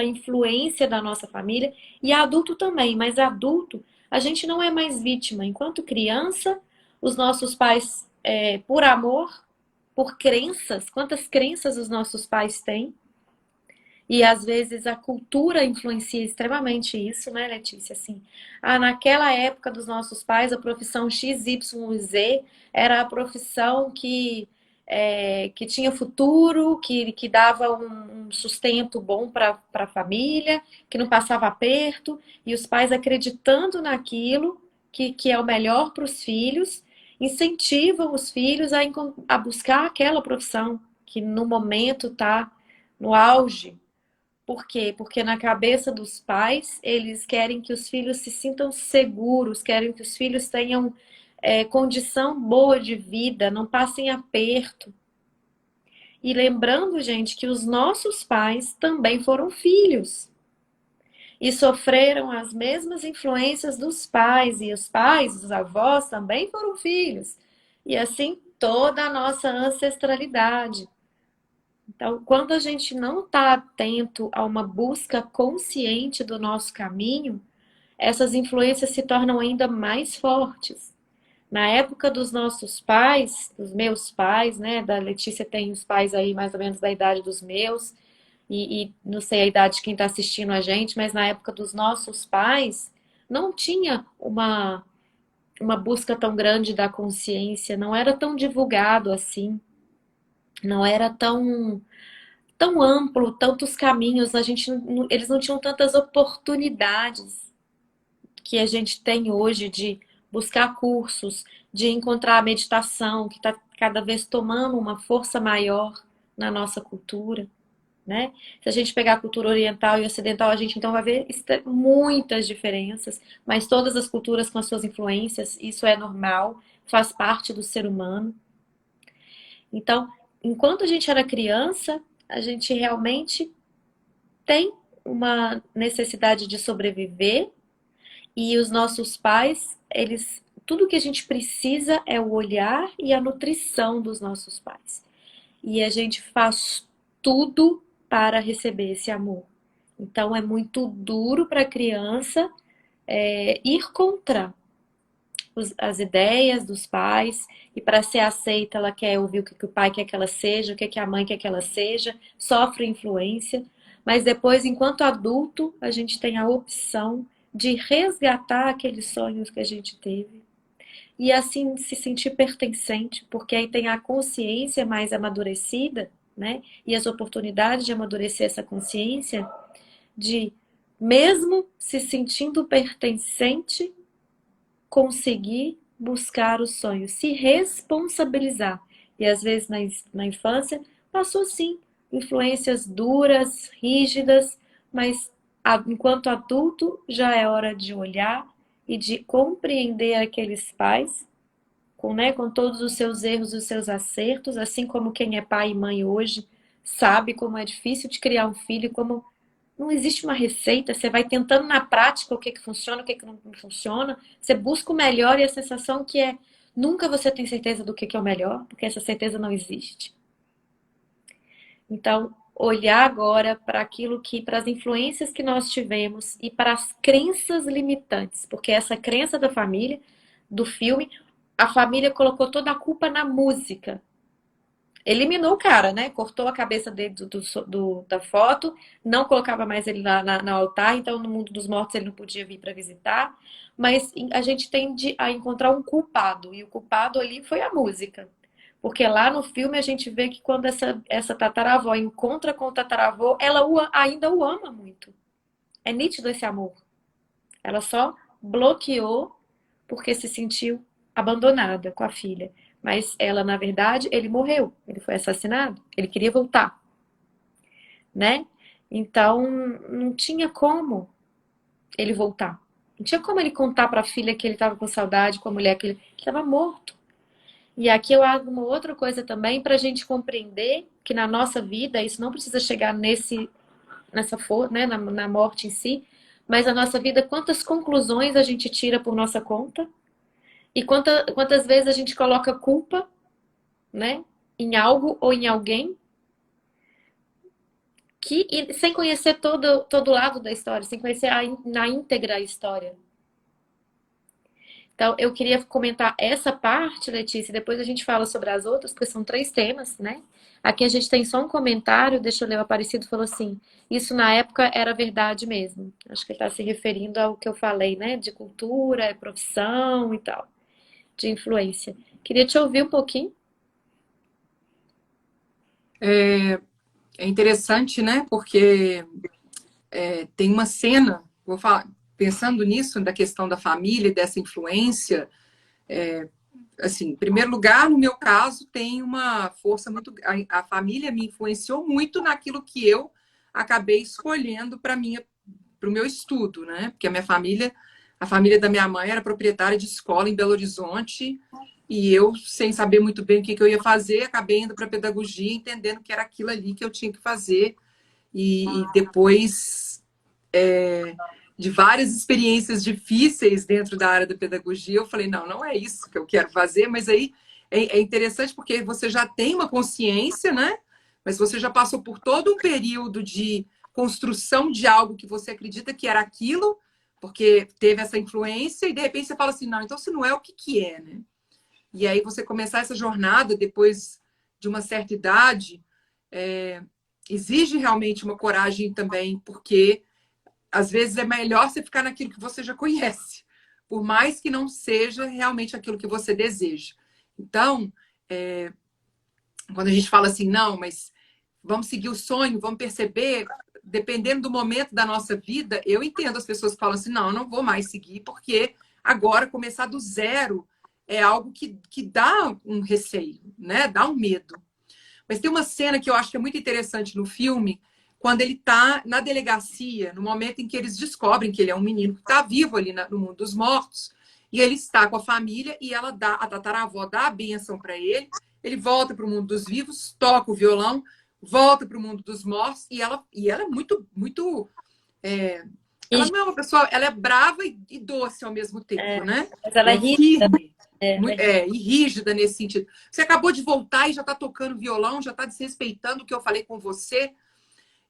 Speaker 1: influência da nossa família, e adulto também, mas adulto, a gente não é mais vítima. Enquanto criança, os nossos pais, por amor, por crenças, quantas crenças os nossos pais têm, e às vezes a cultura influencia extremamente isso, né, Letícia? Assim, naquela época dos nossos pais, a profissão X, Y, Z era a profissão que tinha futuro, que dava um sustento bom para a família, que não passava aperto, e os pais acreditando naquilo que é o melhor para os filhos, incentivam os filhos a buscar aquela profissão que no momento está no auge. Por quê? Porque na cabeça dos pais, eles querem que os filhos se sintam seguros, querem que os filhos tenham condição boa de vida, não passem aperto. E lembrando, gente, que os nossos pais também foram filhos e sofreram as mesmas influências dos pais, e os pais, os avós também foram filhos. E assim toda a nossa ancestralidade. Então, quando a gente não está atento a uma busca consciente do nosso caminho, essas influências se tornam ainda mais fortes. Na época dos nossos pais, dos meus pais, né? Da Letícia tem os pais aí mais ou menos da idade dos meus, e não sei a idade de quem está assistindo a gente, mas na época dos nossos pais, não tinha uma busca tão grande da consciência, não era tão divulgado assim, não era tão amplo, tantos caminhos, eles não tinham tantas oportunidades que a gente tem hoje de buscar cursos, de encontrar a meditação, que está cada vez tomando uma força maior na nossa cultura, né? Se a gente pegar a cultura oriental e ocidental, a gente então vai ver muitas diferenças, mas todas as culturas com as suas influências, isso é normal, faz parte do ser humano. Então, enquanto a gente era criança, a gente realmente tem uma necessidade de sobreviver e os nossos pais, eles, tudo que a gente precisa é o olhar e a nutrição dos nossos pais. E a gente faz tudo para receber esse amor. Então é muito duro para a criança ir contra as ideias dos pais, e para ser aceita ela quer ouvir o que o pai quer que ela seja, o que a mãe quer que ela seja, sofre influência, mas depois, enquanto adulto, a gente tem a opção de resgatar aqueles sonhos que a gente teve e assim se sentir pertencente, porque aí tem a consciência mais amadurecida, né? E as oportunidades de amadurecer essa consciência de, mesmo se sentindo pertencente, conseguir buscar o sonho, se responsabilizar. E às vezes na infância passou sim influências duras, rígidas, mas enquanto adulto já é hora de olhar e de compreender aqueles pais com, né, com todos os seus erros e os seus acertos, assim como quem é pai e mãe hoje sabe como é difícil de criar um filho, como não existe uma receita, você vai tentando na prática o que que funciona, o que que não funciona, você busca o melhor e a sensação que é nunca você tem certeza do que é o melhor, porque essa certeza não existe. Então, olhar agora para aquilo que, para as influências que nós tivemos e para as crenças limitantes, porque essa crença da família, do filme, a família colocou toda a culpa na música. Eliminou o cara, né? Cortou a cabeça dele da foto, não colocava mais ele lá no altar, então no mundo dos mortos ele não podia vir para visitar. Mas a gente tende a encontrar um culpado, e o culpado ali foi a música. Porque lá no filme a gente vê que quando essa tataravó encontra com o tataravô, ela ainda o ama muito. É nítido esse amor. Ela só bloqueou porque se sentiu abandonada com a filha. Mas ela, na verdade, ele morreu. Ele foi assassinado. Ele queria voltar, né? Então, não tinha como ele voltar. Não tinha como ele contar para a filha que ele estava com saudade, com a mulher que ele estava morto. E aqui eu hago uma outra coisa também para a gente compreender que na nossa vida isso não precisa chegar né, na morte em si, mas na nossa vida quantas conclusões a gente tira por nossa conta e quantas vezes a gente coloca culpa, né, em algo ou em alguém sem conhecer todo lado da história, sem conhecer na íntegra a história. Então, eu queria comentar essa parte, Letícia, e depois a gente fala sobre as outras, porque são 3 temas, né? Aqui a gente tem só um comentário, deixa eu ler, o Aparecido falou assim, isso na época era verdade mesmo. Acho que ele está se referindo ao que eu falei, né? De cultura, profissão e tal, de influência. Queria te ouvir um pouquinho.
Speaker 2: É interessante, né? Porque tem uma cena, vou falar, pensando nisso, da questão da família, dessa influência, assim, em primeiro lugar, no meu caso, tem uma força muito. A família me influenciou muito naquilo que eu acabei escolhendo para o meu estudo, né? Porque a família da minha mãe era proprietária de escola em Belo Horizonte, e eu, sem saber muito bem o que eu ia fazer, acabei indo para pedagogia, entendendo que era aquilo ali que eu tinha que fazer. E depois de várias experiências difíceis dentro da área da pedagogia, eu falei, não, não é isso que eu quero fazer, mas aí é interessante porque você já tem uma consciência, né? mas você já passou por todo um período de construção de algo que você acredita que era aquilo, porque teve essa influência, e de repente você fala assim, não, então se não é, o que que é, né? E aí você começar essa jornada depois de uma certa idade, exige realmente uma coragem também, porque às vezes é melhor você ficar naquilo que você já conhece, por mais que não seja realmente aquilo que você deseja. Então, quando a gente fala assim, não, mas vamos seguir o sonho, vamos perceber, dependendo do momento da nossa vida, eu entendo as pessoas que falam assim, não, eu não vou mais seguir, porque agora começar do zero é algo que dá um receio, né? Dá um medo. Mas tem uma cena que eu acho que é muito interessante no filme, quando ele está na delegacia, no momento em que eles descobrem que ele é um menino que está vivo ali no mundo dos mortos, e ele está com a família e ela dá, a tataravó dá a bênção para ele, ele volta para o mundo dos vivos, toca o violão, volta para o mundo dos mortos, e ela é muito. Ela
Speaker 1: E,
Speaker 2: não é uma pessoa, ela é brava e doce ao mesmo tempo, né?
Speaker 1: mas ela
Speaker 2: Ela
Speaker 1: é
Speaker 2: é
Speaker 1: rígida,
Speaker 2: firme,
Speaker 1: ela é
Speaker 2: e rígida nesse sentido. Você acabou de voltar e já está tocando violão, já está desrespeitando o que eu falei com você.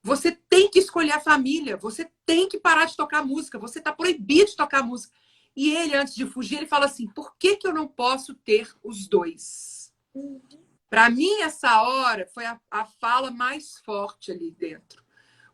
Speaker 2: Você tem que escolher a família, você tem que parar de tocar música, você está proibido de tocar música. E ele, antes de fugir, ele fala assim: por que, que eu não posso ter os dois? Para mim, essa hora foi a fala mais forte ali dentro.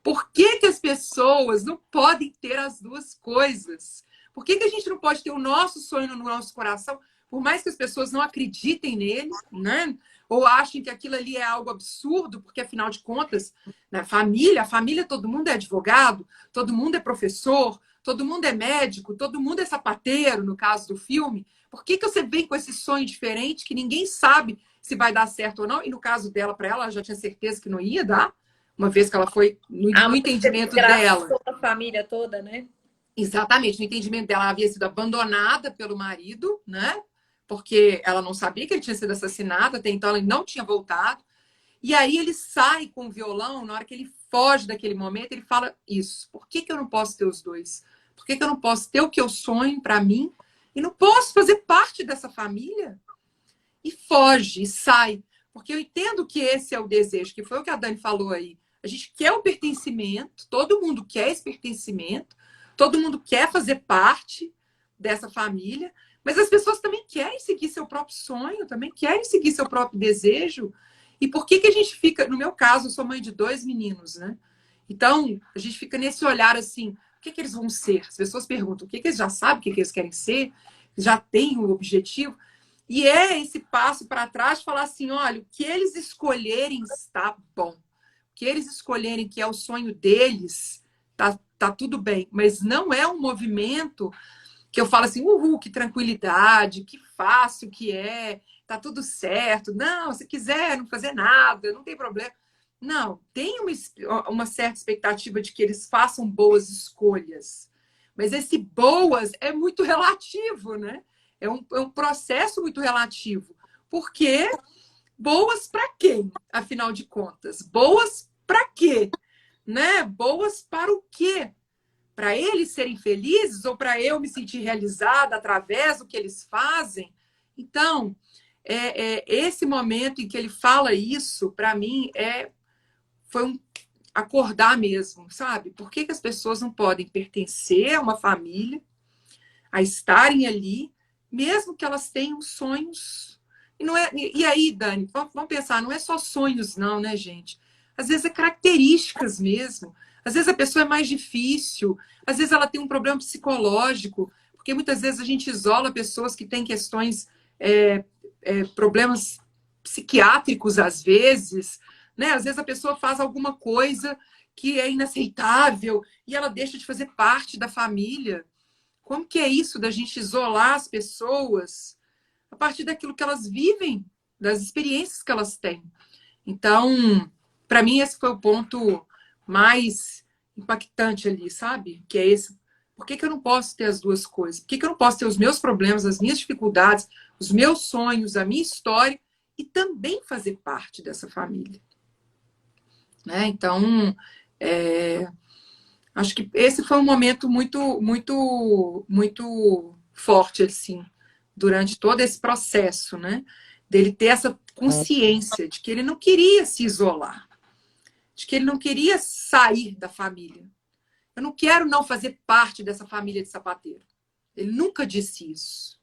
Speaker 2: Por que, que as pessoas não podem ter as duas coisas? Por que, que a gente não pode ter o nosso sonho no nosso coração, por mais que as pessoas não acreditem nele, né? Ou achem que aquilo ali é algo absurdo, porque afinal de contas, na a família, todo mundo é advogado, todo mundo é professor, todo mundo é médico, todo mundo é sapateiro, no caso do filme. Por que, que você vem com esse sonho diferente que ninguém sabe se vai dar certo ou não? E no caso dela, para ela já tinha certeza que não ia dar, uma vez que ela foi
Speaker 1: a
Speaker 2: no
Speaker 1: mãe que
Speaker 2: entendimento dela.
Speaker 1: desgraçou a família toda, né?
Speaker 2: Exatamente, no entendimento dela, ela havia sido abandonada pelo marido, né? Porque ela não sabia que ele tinha sido assassinado, até então ele não tinha voltado. E aí ele sai com o violão, na hora que ele foge daquele momento, ele fala isso. Por que, que eu não posso ter os dois? Por que, que eu não posso ter o que eu sonho para mim e não posso fazer parte dessa família? E foge, e sai. Porque eu entendo que esse é o desejo, que foi o que a Dani falou aí. A gente quer o pertencimento, todo mundo quer esse pertencimento, todo mundo quer fazer parte dessa família, mas as pessoas também querem seguir seu próprio sonho, também querem seguir seu próprio desejo. E por que, que a gente fica, no meu caso, eu sou mãe de 2 meninos, né? Então, a gente fica nesse olhar assim, o que, que eles vão ser? As pessoas perguntam, o que, que eles já sabem, o que, que eles querem ser? Já têm o objetivo? E é esse passo para trás falar assim, olha, o que eles escolherem está bom. O que eles escolherem que é o sonho deles, tá tudo bem. Mas não é um movimento que eu falo assim, uhul, que tranquilidade, que fácil que é, tá tudo certo. Não, se quiser não fazer nada, não tem problema. Não, tem uma certa expectativa de que eles façam boas escolhas. Mas esse boas é muito relativo, né? É um processo muito relativo. Porque boas para quem, afinal de contas? Boas para quê? Né? Boas para o quê? Para eles serem felizes ou para eu me sentir realizada através do que eles fazem? Então, esse momento em que ele fala isso, para mim, foi um acordar mesmo, sabe? Por que, que as pessoas não podem pertencer a uma família, a estarem ali, mesmo que elas tenham sonhos? E aí, Dani, vamos pensar, não é só sonhos, não, né, gente? Às vezes é características mesmo. Às vezes a pessoa é mais difícil, às vezes ela tem um problema psicológico, porque muitas vezes a gente isola pessoas que têm questões, problemas psiquiátricos, às vezes, né? Às vezes a pessoa faz alguma coisa que é inaceitável e ela deixa de fazer parte da família. Como que é isso da gente isolar as pessoas a partir daquilo que elas vivem, das experiências que elas têm? Então, para mim, esse foi o ponto mais impactante ali, sabe? Que é esse. Por que, que eu não posso ter as duas coisas? Por que, que eu não posso ter os meus problemas, as minhas dificuldades, os meus sonhos, a minha história e também fazer parte dessa família? Né? Então, acho que esse foi um momento muito forte, assim, durante todo esse processo, né? Dele ter essa consciência de que ele não queria se isolar. de que ele não queria sair da família. Eu não quero não fazer parte dessa família de sapateiro. Ele nunca disse isso.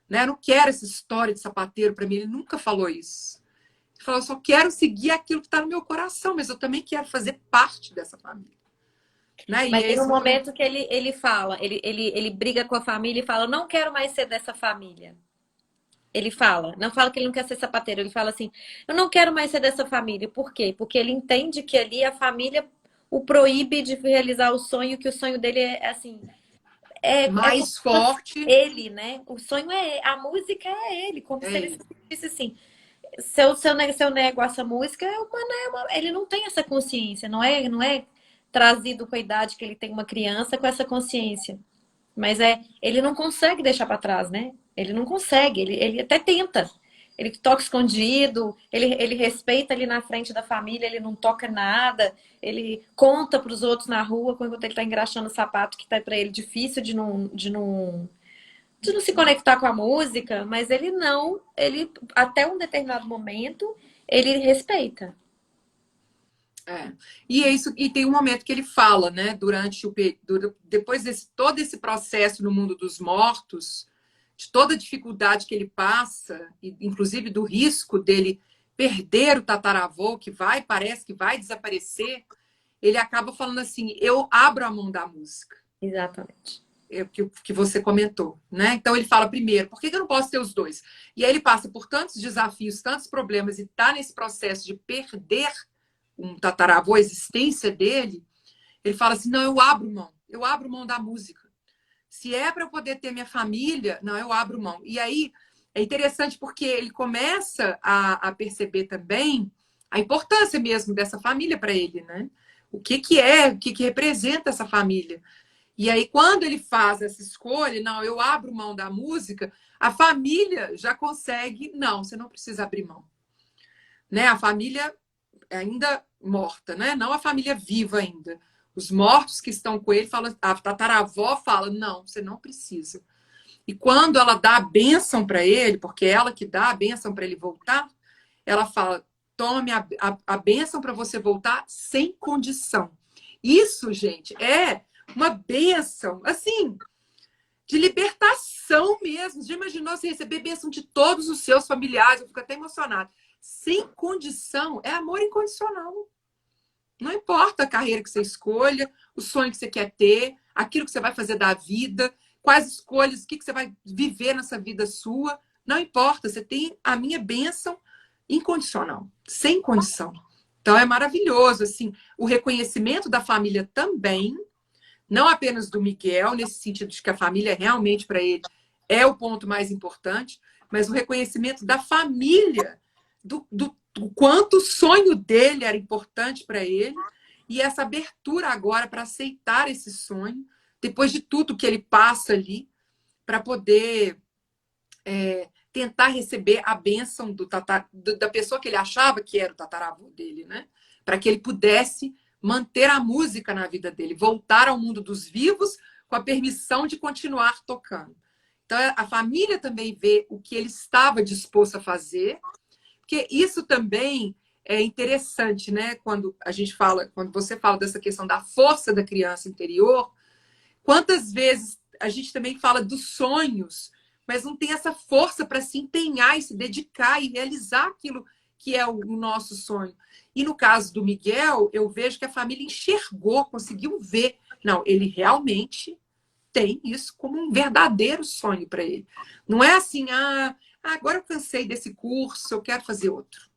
Speaker 2: Né? Eu não quero essa história de sapateiro para mim. Ele nunca falou isso. Ele falou, eu só quero seguir aquilo que está no meu coração, mas eu também quero fazer parte dessa família. Né? E
Speaker 1: Mas
Speaker 2: é
Speaker 1: tem um
Speaker 2: isso que...
Speaker 1: momento que ele fala, ele briga com a família e fala, não quero mais ser dessa família. Ele fala, não fala que ele não quer ser sapateiro, ele fala assim, eu não quero mais ser dessa família. Por quê? Porque ele entende que ali a família o proíbe de realizar o sonho, que o sonho dele é assim, é como
Speaker 2: mais
Speaker 1: se fosse
Speaker 2: forte
Speaker 1: ele, né? O sonho é a música é ele, como
Speaker 2: é
Speaker 1: se ele
Speaker 2: ele.
Speaker 1: disse assim, se eu nego essa música, ele não tem essa consciência, não é trazido com a idade que ele tem uma criança com essa consciência. Mas ele não consegue deixar para trás, né? Ele não consegue, ele até tenta. Ele toca escondido, ele respeita ali na frente da família, ele não toca nada, ele conta para os outros na rua quando ele está engraxando o sapato que tá para ele difícil de não se conectar com a música, mas ele até um determinado momento ele respeita.
Speaker 2: É. E é isso, e tem um momento que ele fala, né, depois desse todo esse processo no mundo dos mortos, de toda a dificuldade que ele passa, inclusive do risco dele perder o tataravô, parece que vai desaparecer, ele acaba falando assim: eu abro a mão da música.
Speaker 1: Exatamente.
Speaker 2: Que você comentou, né? Então ele fala primeiro, por que eu não posso ter os dois? E aí ele passa por tantos desafios, tantos problemas, e está nesse processo de perder um tataravô, a existência dele. Ele fala assim: não, eu abro mão da música. Se é para eu poder ter minha família, não, eu abro mão. E aí é interessante porque ele começa a perceber também a importância mesmo dessa família para ele, né? O que representa essa família. E aí, quando ele faz essa escolha, não, eu abro mão da música, a família já consegue, não, você não precisa abrir mão. Né? A família ainda morta, né? Não a família viva ainda. Os mortos que estão com ele, a tataravó fala, não, você não precisa. E quando ela dá a bênção para ele, porque é ela que dá a bênção para ele voltar, ela fala, tome a bênção para você voltar sem condição. Isso, gente, é uma bênção, assim, de libertação mesmo. Já imaginou você receber bênção de todos os seus familiares? Eu fico até emocionada. Sem condição, é amor incondicional. Não importa a carreira que você escolha, o sonho que você quer ter, aquilo que você vai fazer da vida, quais escolhas, o que você vai viver nessa vida sua. Não importa, você tem a minha bênção incondicional, sem condição. Então é maravilhoso, assim, o reconhecimento da família também, não apenas do Miguel, nesse sentido de que a família realmente para ele é o ponto mais importante, mas o reconhecimento da família, do quanto o sonho dele era importante para ele, e essa abertura agora para aceitar esse sonho, depois de tudo que ele passa ali, para poder tentar receber a bênção da pessoa que ele achava que era o tataravô dele, né? Para que ele pudesse manter a música na vida dele, voltar ao mundo dos vivos com a permissão de continuar tocando. Então, a família também vê o que ele estava disposto a fazer, porque isso também é interessante, né? Quando você fala dessa questão da força da criança interior, quantas vezes a gente também fala dos sonhos, mas não tem essa força para se empenhar e se dedicar e realizar aquilo que é o nosso sonho. E no caso do Miguel, eu vejo que a família enxergou, conseguiu ver. Não, ele realmente tem isso como um verdadeiro sonho para ele. Não é assim, agora eu cansei desse curso, eu quero fazer outro.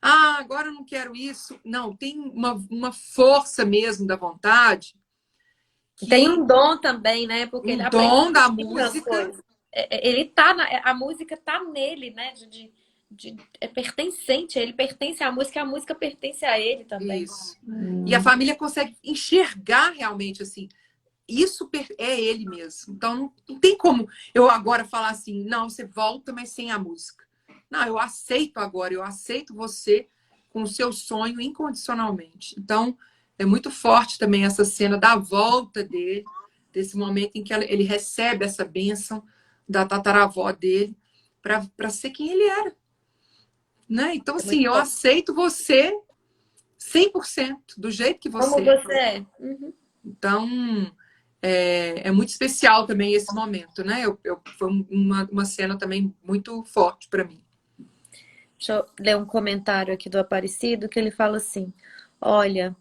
Speaker 2: Agora eu não quero isso. Não, tem uma força mesmo da vontade.
Speaker 1: Tem um dom também, né? Porque ele
Speaker 2: Um
Speaker 1: aprende
Speaker 2: dom da
Speaker 1: muitas
Speaker 2: música.
Speaker 1: coisas. Ele tá a música tá nele, né? É pertencente, ele pertence à música, a música pertence a ele também.
Speaker 2: Isso. E a família consegue enxergar realmente assim, isso é ele mesmo. Então não tem como eu agora falar assim, não, você volta, mas sem a música. Não, eu aceito agora, eu aceito você com o seu sonho incondicionalmente. Então, é muito forte também essa cena da volta dele, desse momento em que ele recebe essa bênção da tataravó dele para ser quem ele era. Né? Então,
Speaker 1: É muito
Speaker 2: assim, eu
Speaker 1: bom.
Speaker 2: aceito você 100% do jeito que
Speaker 1: Como
Speaker 2: você é.
Speaker 1: você é. Uhum.
Speaker 2: Então, é muito especial também esse momento, né? Foi uma cena também muito forte para mim.
Speaker 1: Deixa eu ler um comentário aqui do Aparecido, que ele fala assim: olha,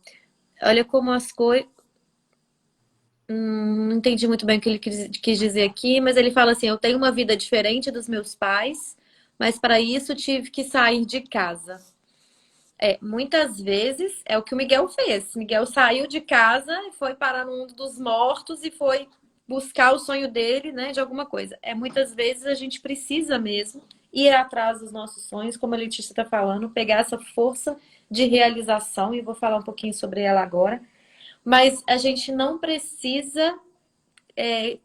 Speaker 1: olha como as coisas. Não entendi muito bem o que ele quis dizer aqui, mas ele fala assim: eu tenho uma vida diferente dos meus pais, mas para isso tive que sair de casa. Muitas vezes é o que o Miguel fez. Miguel saiu de casa e foi parar no mundo dos mortos e foi buscar o sonho dele, né, de alguma coisa. Muitas vezes a gente precisa mesmo ir atrás dos nossos sonhos, como a Letícia está falando, pegar essa força de realização, e vou falar um pouquinho sobre ela agora. Mas a gente não precisa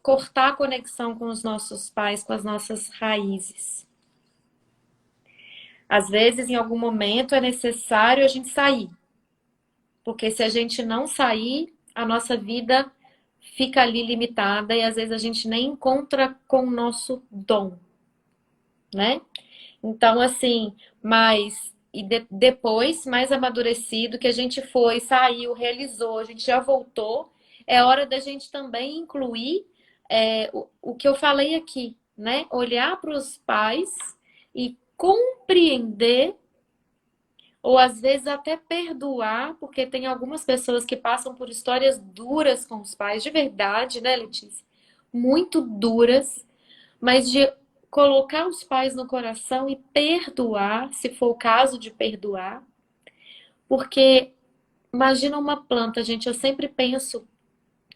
Speaker 1: cortar a conexão com os nossos pais, com as nossas raízes. Às vezes, em algum momento, é necessário a gente sair. Porque se a gente não sair, a nossa vida fica ali limitada e às vezes a gente nem encontra com o nosso dom, né? Então, assim, depois, mais amadurecido, que a gente foi, saiu, realizou, a gente já voltou, é hora da gente também incluir o que eu falei aqui, né? Olhar para os pais e compreender, ou às vezes até perdoar, porque tem algumas pessoas que passam por histórias duras com os pais, de verdade, né, Letícia? Muito duras, mas de colocar os pais no coração e perdoar, se for o caso de perdoar, porque imagina uma planta, gente, eu sempre penso,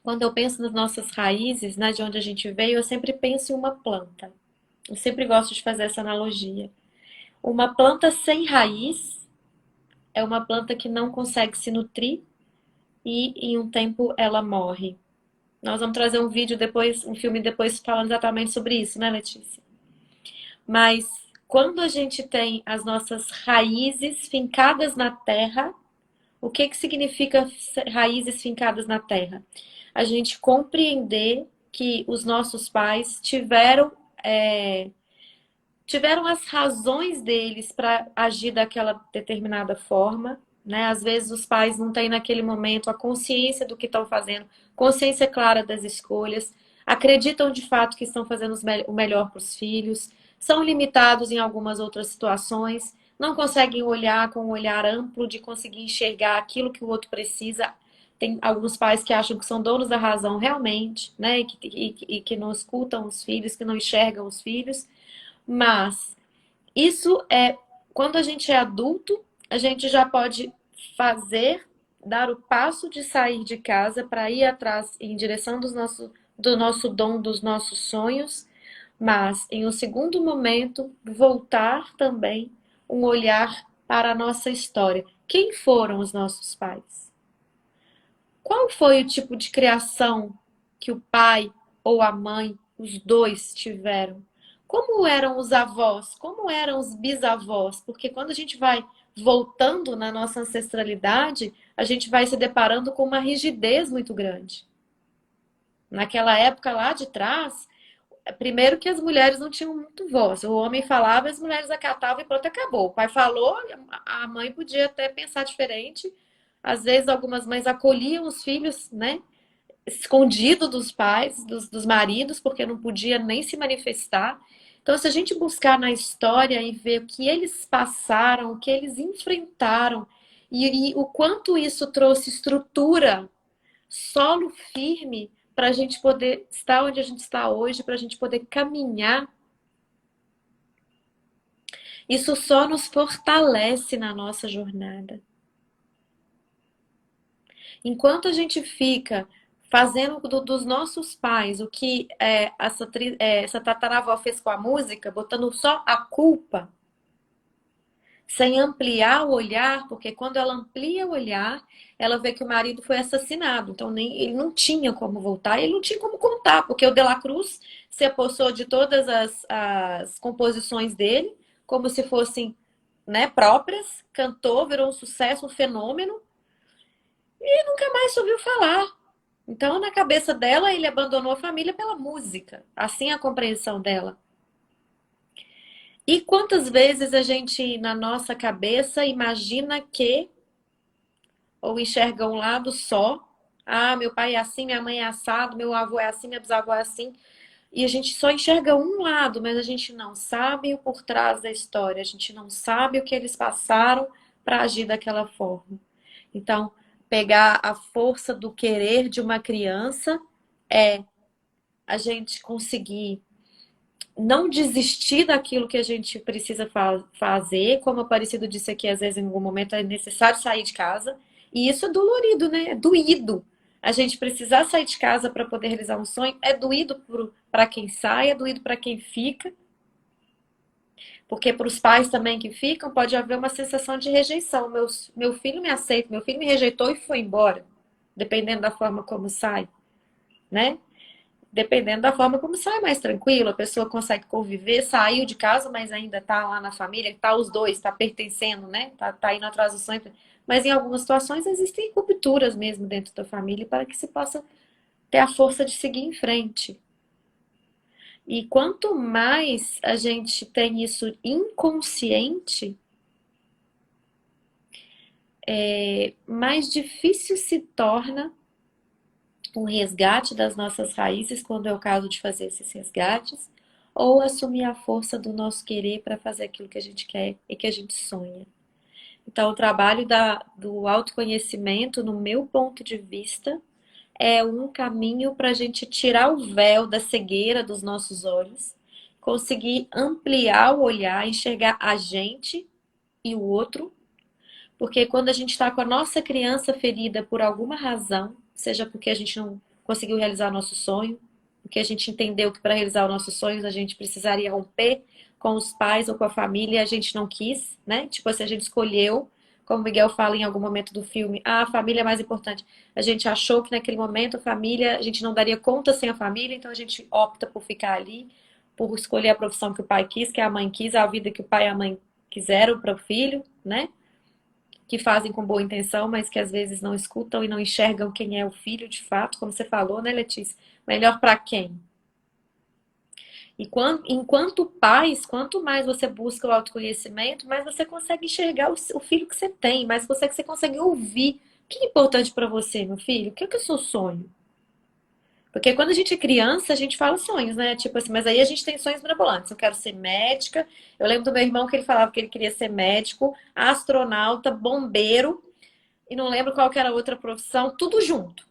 Speaker 1: quando eu penso nas nossas raízes, né, de onde a gente veio, eu sempre penso em uma planta. Eu sempre gosto de fazer essa analogia. Uma planta sem raiz é uma planta que não consegue se nutrir e em um tempo ela morre. Nós vamos trazer um vídeo depois, um filme depois falando exatamente sobre isso, né, Letícia? Mas quando a gente tem as nossas raízes fincadas na terra, o que que significa raízes fincadas na terra? A gente compreender que os nossos pais tiveram as razões deles para agir daquela determinada forma, né? Às vezes os pais não têm naquele momento a consciência do que estão fazendo, consciência clara das escolhas, acreditam de fato que estão fazendo o melhor para os filhos, são limitados em algumas outras situações, não conseguem olhar com um olhar amplo de conseguir enxergar aquilo que o outro precisa. Tem alguns pais que acham que são donos da razão realmente, né? E que não escutam os filhos, que não enxergam os filhos. Mas isso quando a gente é adulto, a gente já pode dar o passo de sair de casa para ir atrás em direção do nosso dom, dos nossos sonhos, mas em um segundo momento, voltar também um olhar para a nossa história. Quem foram os nossos pais? Qual foi o tipo de criação que o pai ou a mãe, os dois, tiveram? Como eram os avós? Como eram os bisavós? Porque quando a gente vai voltando na nossa ancestralidade, a gente vai se deparando com uma rigidez muito grande. Naquela época lá de trás, primeiro que as mulheres não tinham muito voz. O homem falava, as mulheres acatavam e pronto, acabou. O pai falou, a mãe podia até pensar diferente. Às vezes algumas mães acolhiam os filhos, né? Escondido dos pais, dos maridos, porque não podia nem se manifestar. Então, se a gente buscar na história e ver o que eles passaram, o que eles enfrentaram, e o quanto isso trouxe estrutura, solo firme, para a gente poder estar onde a gente está hoje, para a gente poder caminhar, isso só nos fortalece na nossa jornada. Enquanto a gente fica fazendo dos nossos pais o que essa tataravó fez com a música, botando só a culpa, sem ampliar o olhar, porque quando ela amplia o olhar, ela vê que o marido foi assassinado. Então ele não tinha como voltar, ele não tinha como contar, porque o De La Cruz se apossou de todas as composições dele, como se fossem, né, próprias, cantou, virou um sucesso, um fenômeno, e nunca mais se ouviu falar. Então, na cabeça dela, ele abandonou a família pela música. Assim é a compreensão dela. E quantas vezes a gente, na nossa cabeça, imagina que ou enxerga um lado só. Ah, meu pai é assim, minha mãe é assado, meu avô é assim, minha bisavó é assim. E a gente só enxerga um lado, mas a gente não sabe o por trás da história, a gente não sabe o que eles passaram para agir daquela forma. Então, pegar a força do querer de uma criança é a gente conseguir não desistir daquilo que a gente precisa fazer, como o Aparecido disse aqui, às vezes em algum momento é necessário sair de casa, e isso é dolorido, né? É doído. A gente precisar sair de casa para poder realizar um sonho é doído para quem sai, é doído para quem fica, porque para os pais também que ficam pode haver uma sensação de rejeição. Meu filho me aceita, meu filho me rejeitou e foi embora, dependendo da forma como sai, né? Dependendo da forma como sai mais tranquilo, a pessoa consegue conviver, saiu de casa, mas ainda tá lá na família, tá os dois, tá pertencendo, né? Tá indo atrás do sonho. Mas em algumas situações existem rupturas mesmo dentro da família para que se possa ter a força de seguir em frente. E quanto mais a gente tem isso inconsciente, mais difícil se torna um resgate das nossas raízes, quando é o caso de fazer esses resgates, ou assumir a força do nosso querer para fazer aquilo que a gente quer e que a gente sonha. Então, o trabalho do autoconhecimento, no meu ponto de vista, é um caminho para a gente tirar o véu da cegueira dos nossos olhos, conseguir ampliar o olhar, enxergar a gente e o outro, porque quando a gente está com a nossa criança ferida por alguma razão, seja porque a gente não conseguiu realizar nosso sonho, porque a gente entendeu que para realizar os nossos sonhos a gente precisaria romper com os pais ou com a família e a gente não quis, né? Tipo assim, a gente escolheu, como o Miguel fala em algum momento do filme, ah, a família é mais importante. A gente achou que naquele momento a família, a gente não daria conta sem a família, então a gente opta por ficar ali, por escolher a profissão que o pai quis, que a mãe quis, a vida que o pai e a mãe quiseram para o filho, né? Que fazem com boa intenção, mas que às vezes não escutam e não enxergam quem é o filho de fato, como você falou, né, Letícia? Melhor para quem? E enquanto pais, quanto mais você busca o autoconhecimento, mais você consegue enxergar o filho que você tem, mais você consegue ouvir. O que é importante para você, meu filho? O que é o seu sonho? Porque quando a gente é criança, a gente fala sonhos, né? Tipo assim, mas aí a gente tem sonhos mirabolantes. Eu quero ser médica. Eu lembro do meu irmão que ele falava que ele queria ser médico, astronauta, bombeiro, e não lembro qual que era a outra profissão, tudo junto.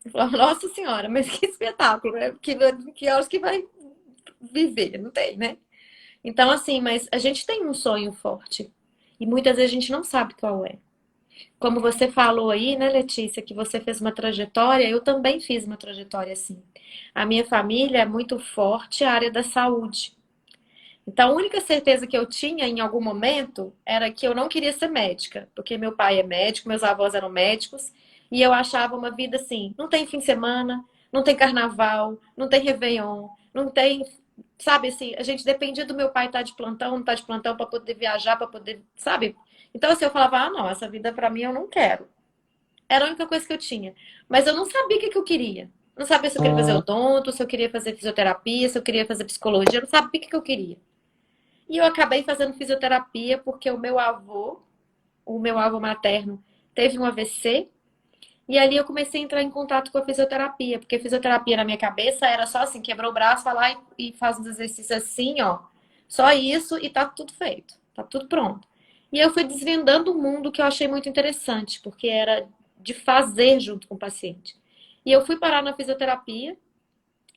Speaker 1: Eu falava, nossa senhora, mas que espetáculo, né? Que horas que vai viver? Não tem, né? Então, assim, mas a gente tem um sonho forte. E muitas vezes a gente não sabe qual é. Como você falou aí, né, Letícia, que você fez uma trajetória, eu também fiz uma trajetória assim. A minha família é muito forte a área da saúde. Então, a única certeza que eu tinha em algum momento era que eu não queria ser médica, porque meu pai é médico, meus avós eram médicos, e eu achava uma vida assim: não tem fim de semana, não tem carnaval, não tem Réveillon, não tem. Sabe assim, a gente dependia do meu pai estar de plantão, não estar de plantão para poder viajar, para poder, sabe? Então, assim, eu falava: ah, não, essa vida para mim eu não quero. Era a única coisa que eu tinha. Mas eu não sabia o que eu queria. Não sabia se eu queria fazer odonto, se eu queria fazer fisioterapia, se eu queria fazer psicologia, eu não sabia o que eu queria. E eu acabei fazendo fisioterapia porque o meu avô materno, teve um AVC. E ali eu comecei a entrar em contato com a fisioterapia, porque fisioterapia na minha cabeça era só assim, quebrou o braço, vai lá e faz uns exercícios assim, ó. Só isso e tá tudo feito, tá tudo pronto. E eu fui desvendando um mundo que eu achei muito interessante, porque era de fazer junto com o paciente. E eu fui parar na fisioterapia,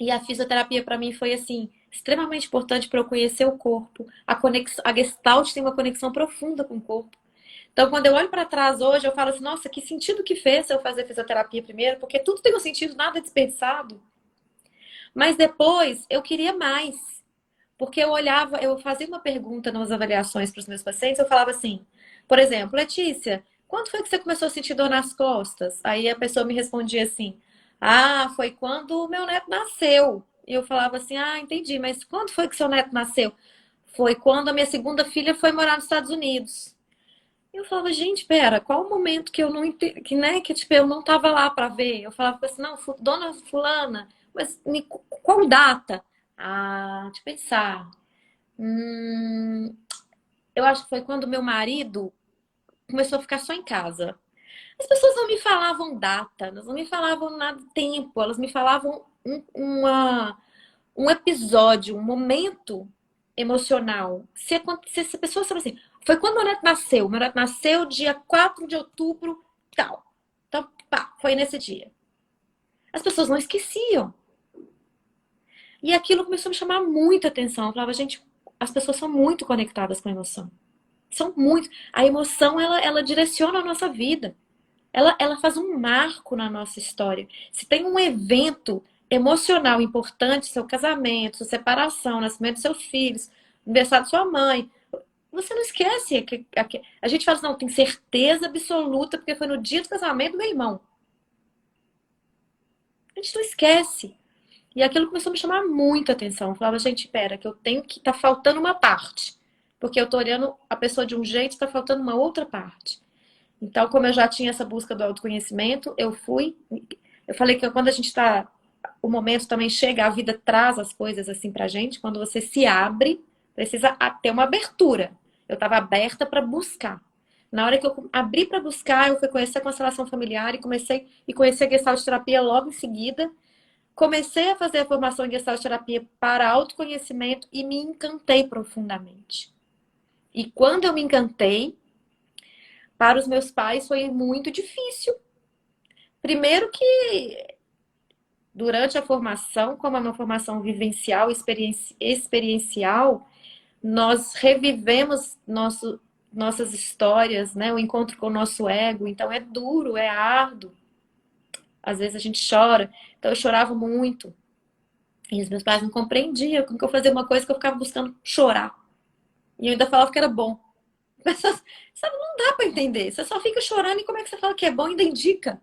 Speaker 1: e a fisioterapia para mim foi assim extremamente importante para eu conhecer o corpo. A Gestalt tem uma conexão profunda com o corpo. Então, quando eu olho para trás hoje, eu falo assim, nossa, que sentido que fez eu fazer fisioterapia primeiro, porque tudo tem um sentido, nada é desperdiçado. Mas depois eu queria mais, porque eu olhava, eu fazia uma pergunta nas avaliações para os meus pacientes, eu falava assim, por exemplo, Letícia, quando foi que você começou a sentir dor nas costas? Aí a pessoa me respondia assim, ah, foi quando o meu neto nasceu. E eu falava assim, ah, entendi, mas quando foi que seu neto nasceu? Foi quando a minha segunda filha foi morar nos Estados Unidos. E eu falava, gente, pera, qual o momento que eu não entendi, que, né, que tipo, eu não tava lá para ver? Eu falava assim, não, dona fulana, mas qual data? Ah, deixa eu pensar. Eu acho que foi quando meu marido começou a ficar só em casa. As pessoas não me falavam data, elas não me falavam nada tempo, elas me falavam um episódio, um momento emocional. Se a pessoa sabe assim, foi quando meu neto nasceu dia 4 de outubro, tal. Então, pá, foi nesse dia. As pessoas não esqueciam. E aquilo começou a me chamar muita atenção. Eu falava, gente, as pessoas são muito conectadas com a emoção. São muito. A emoção, ela direciona a nossa vida. Ela faz um marco na nossa história. Se tem um evento emocional importante, seu casamento, sua separação, nascimento dos seus filhos, aniversário da sua mãe, você não esquece. A gente fala assim, não, tem certeza absoluta, porque foi no dia do casamento do meu irmão. A gente não esquece. E aquilo começou a me chamar muita atenção. Eu falava, gente, pera, que eu tenho que. Tá faltando uma parte. Porque eu tô olhando a pessoa de um jeito, tá faltando uma outra parte. Então, como eu já tinha essa busca do autoconhecimento, eu fui. Eu falei que quando a gente tá. O momento também chega, a vida traz as coisas assim pra gente. Quando você se abre, precisa ter uma abertura. Eu estava aberta para buscar. Na hora que eu abri para buscar, eu fui conhecer a constelação familiar e conhecer a Gestalt terapia logo em seguida. Comecei a fazer a formação em Gestalt terapia para autoconhecimento e me encantei profundamente. E quando eu me encantei, para os meus pais foi muito difícil. Primeiro que durante a formação, como é uma formação vivencial, experiencial, nós revivemos nossas histórias, né? O encontro com o nosso ego. Então é duro, é árduo. Às vezes a gente chora. Então eu chorava muito. E os meus pais não compreendiam como que eu fazia uma coisa que eu ficava buscando chorar. E eu ainda falava que era bom. Mas, sabe, não dá para entender. Você só fica chorando e como é que você fala que é bom? Ainda indica.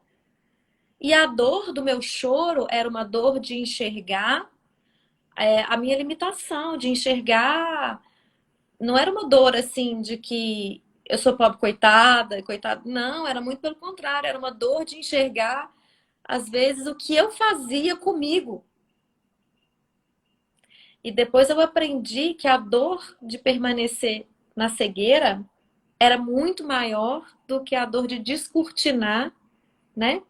Speaker 1: E a dor do meu choro era uma dor de enxergar a minha limitação, de enxergar. Não era uma dor assim de que eu sou pobre, coitada, coitado. Não, era muito pelo contrário. Era uma dor de enxergar, às vezes, o que eu fazia comigo. E depois eu aprendi que a dor de permanecer na cegueira era muito maior do que a dor de descortinar, né?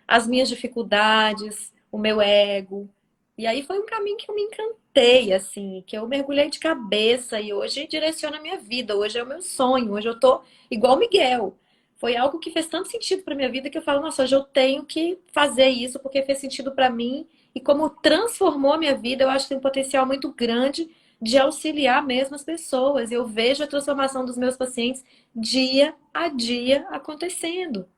Speaker 1: As minhas dificuldades, o meu ego. E aí foi um caminho que eu me encantei, assim, que eu mergulhei de cabeça e hoje direciona a minha vida, hoje é o meu sonho, hoje eu tô igual o Miguel. Foi algo que fez tanto sentido para minha vida que eu falo, nossa, hoje eu tenho que fazer isso porque fez sentido para mim e como transformou a minha vida, eu acho que tem um potencial muito grande de auxiliar mesmo as pessoas. Eu vejo a transformação dos meus pacientes dia a dia acontecendo.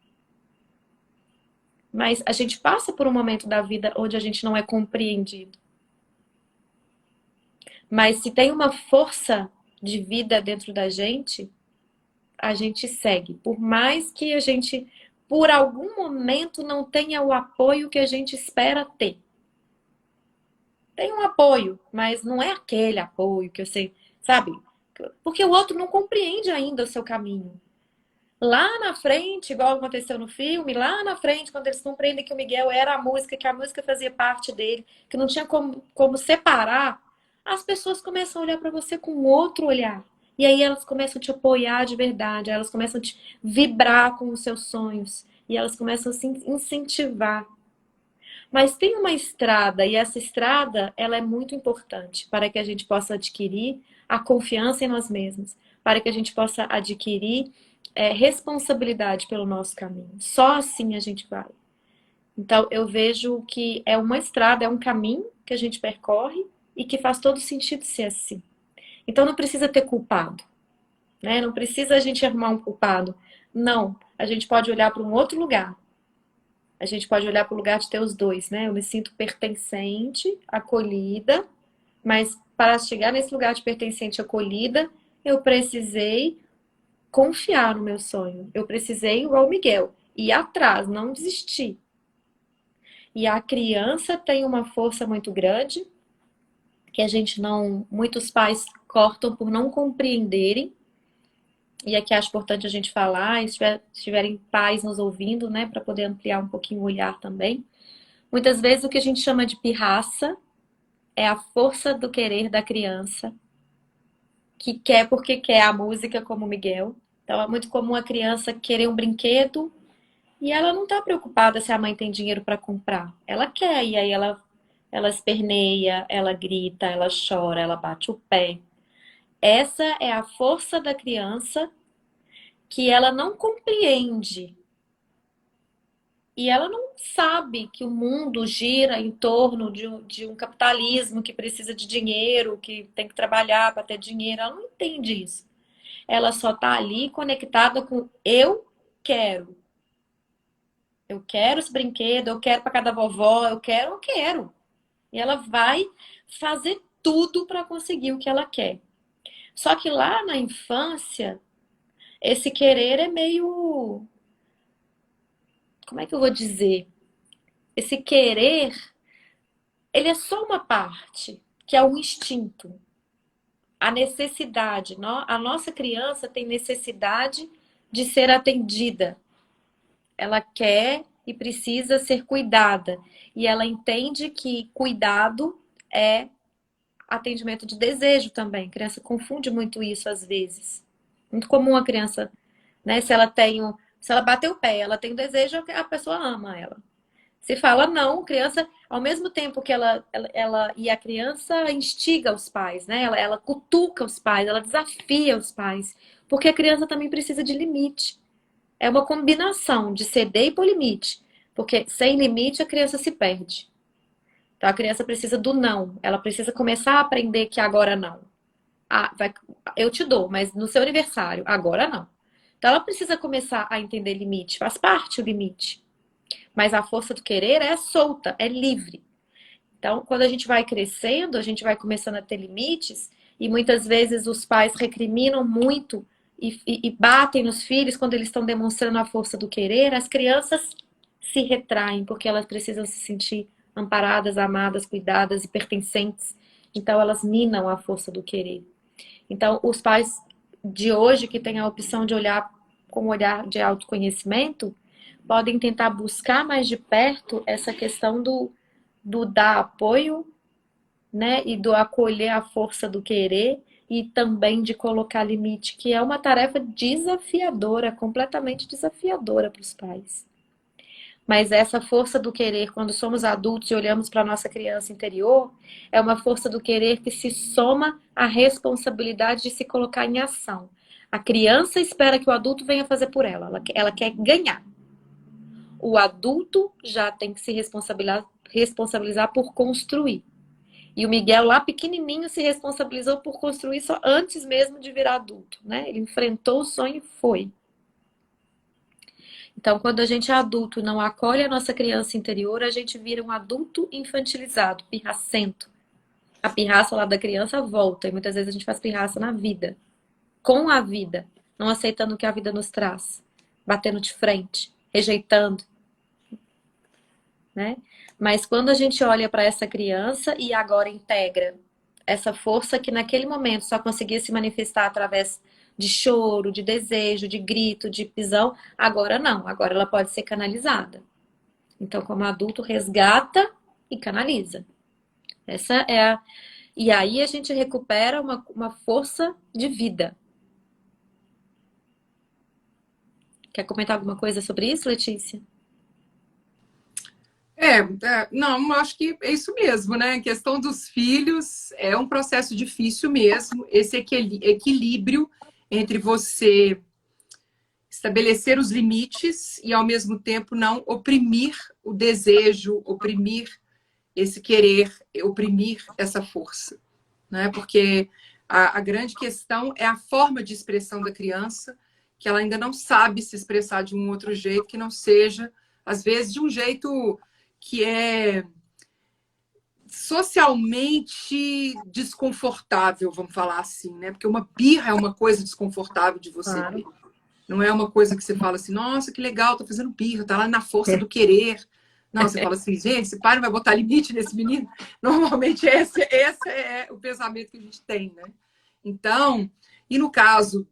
Speaker 1: Mas a gente passa por um momento da vida onde a gente não é compreendido. Mas se tem uma força de vida dentro da gente, a gente segue. Por mais que a gente, por algum momento, não tenha o apoio que a gente espera ter. Tem um apoio, mas não é aquele apoio que eu sei, sabe? Porque o outro não compreende ainda o seu caminho. Lá na frente, igual aconteceu no filme, lá na frente, quando eles compreendem que o Miguel era a música, que a música fazia parte dele, que não tinha como separar, as pessoas começam a olhar para você com outro olhar. E aí elas começam a te apoiar de verdade, elas começam a te vibrar com os seus sonhos, e elas começam a se incentivar. Mas tem uma estrada, e essa estrada, ela é muito importante para que a gente possa adquirir a confiança em nós mesmos, para que a gente possa adquirir responsabilidade pelo nosso caminho. Só assim a gente vai. Então, eu vejo que é uma estrada, é um caminho que a gente percorre e que faz todo sentido ser assim. Então, não precisa ter culpado, né? Não precisa a gente arrumar um culpado. Não, a gente pode olhar para um outro lugar. A gente pode olhar para o lugar de ter os dois, né? Eu me sinto pertencente, acolhida, mas para chegar nesse lugar de pertencente, acolhida, eu precisei confiar no meu sonho. Eu precisei, igual o Miguel, ir atrás, não desistir. E a criança tem uma força muito grande, que a gente não. Muitos pais cortam por não compreenderem. E aqui acho importante a gente falar, se tiverem pais nos ouvindo, né, para poder ampliar um pouquinho o olhar também. Muitas vezes o que a gente chama de pirraça é a força do querer da criança, que quer porque quer a música, como o Miguel. Então é muito comum a criança querer um brinquedo E ela não está preocupada se a mãe tem dinheiro para comprar. Ela quer, e aí ela esperneia, ela grita, ela chora, ela bate o pé. Essa é a força da criança que ela não compreende. E ela não sabe que o mundo gira em torno de um capitalismo que precisa de dinheiro, que tem que trabalhar para ter dinheiro. Ela não entende isso. Ela só está ali conectada com eu quero. Eu quero esse brinquedo, eu quero para cada vovó, eu quero. E ela vai fazer tudo para conseguir o que ela quer. Só que lá na infância, esse querer é meio. Como é que eu vou dizer? Esse querer, ele é só uma parte, que é o instinto, a necessidade. A nossa criança tem necessidade de ser atendida. Ela quer e precisa ser cuidada. E ela entende que cuidado é atendimento de desejo também. A criança confunde muito isso às vezes. Muito comum a criança, né? Se ela bater o pé, ela tem o desejo, a pessoa ama ela. Se fala não, criança, ao mesmo tempo que e a criança instiga os pais, né? Ela cutuca os pais, ela desafia os pais, porque a criança também precisa de limite. É uma combinação de ceder e pôr limite, porque sem limite a criança se perde. Então a criança precisa do não, ela precisa começar a aprender que agora não. Ah, eu te dou, mas no seu aniversário, agora não. Então ela precisa começar a entender limite, faz parte o limite. Mas a força do querer é solta, é livre. Então, quando a gente vai crescendo, a gente vai começando a ter limites, e muitas vezes os pais recriminam muito e batem nos filhos quando eles estão demonstrando a força do querer, as crianças se retraem, porque elas precisam se sentir amparadas, amadas, cuidadas e pertencentes. Então, elas minam a força do querer. Então, os pais de hoje, que têm a opção de olhar com um olhar de autoconhecimento, podem tentar buscar mais de perto essa questão do dar apoio, né? E do acolher a força do querer e também de colocar limite, que é uma tarefa desafiadora, completamente desafiadora para os pais. Mas essa força do querer, quando somos adultos e olhamos para a nossa criança interior, é uma força do querer que se soma à responsabilidade de se colocar em ação. A criança espera que o adulto venha fazer por ela quer ganhar. O adulto já tem que se responsabilizar por construir. E o Miguel, lá pequenininho, se responsabilizou por construir só antes mesmo de virar adulto, né? Ele enfrentou o sonho e foi. Então, quando a gente é adulto e não acolhe a nossa criança interior, a gente vira um adulto infantilizado, pirracento. A pirraça lá da criança volta, e muitas vezes a gente faz pirraça na vida, com a vida, não aceitando o que a vida nos traz, batendo de frente, rejeitando, né? Mas quando a gente olha para essa criança e agora integra essa força que naquele momento só conseguia se manifestar através de choro, de desejo, de grito, de pisão, agora não, agora ela pode ser canalizada. Então, como adulto, resgata e canaliza. Essa é a... E aí a gente recupera uma força de vida. Quer comentar alguma coisa sobre isso, Letícia?
Speaker 2: Não, acho que é isso mesmo, né? A questão dos filhos é um processo difícil mesmo, esse equilíbrio entre você estabelecer os limites e, ao mesmo tempo, não oprimir o desejo, oprimir esse querer, oprimir essa força, né? Porque a grande questão é a forma de expressão da criança, que ela ainda não sabe se expressar de um outro jeito que não seja, às vezes, de um jeito que é socialmente desconfortável, vamos falar assim, né? Porque uma birra é uma coisa desconfortável de você
Speaker 1: Claro.
Speaker 2: ter. Não é uma coisa que você fala assim, nossa, que legal, tô fazendo birra, tá lá na força do querer. Não, você fala assim, gente, esse pai não vai botar limite nesse menino. Normalmente esse é o pensamento que a gente tem, né? Então, e no caso,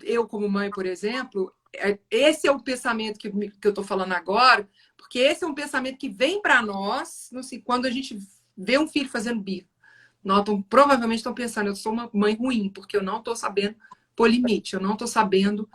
Speaker 2: eu como mãe, por exemplo, esse é o pensamento que eu tô falando agora, porque esse é um pensamento que vem para nós, não sei, quando a gente vê um filho fazendo birra. Provavelmente estão pensando, eu sou uma mãe ruim, porque eu não estou sabendo pôr limite, eu não estou sabendo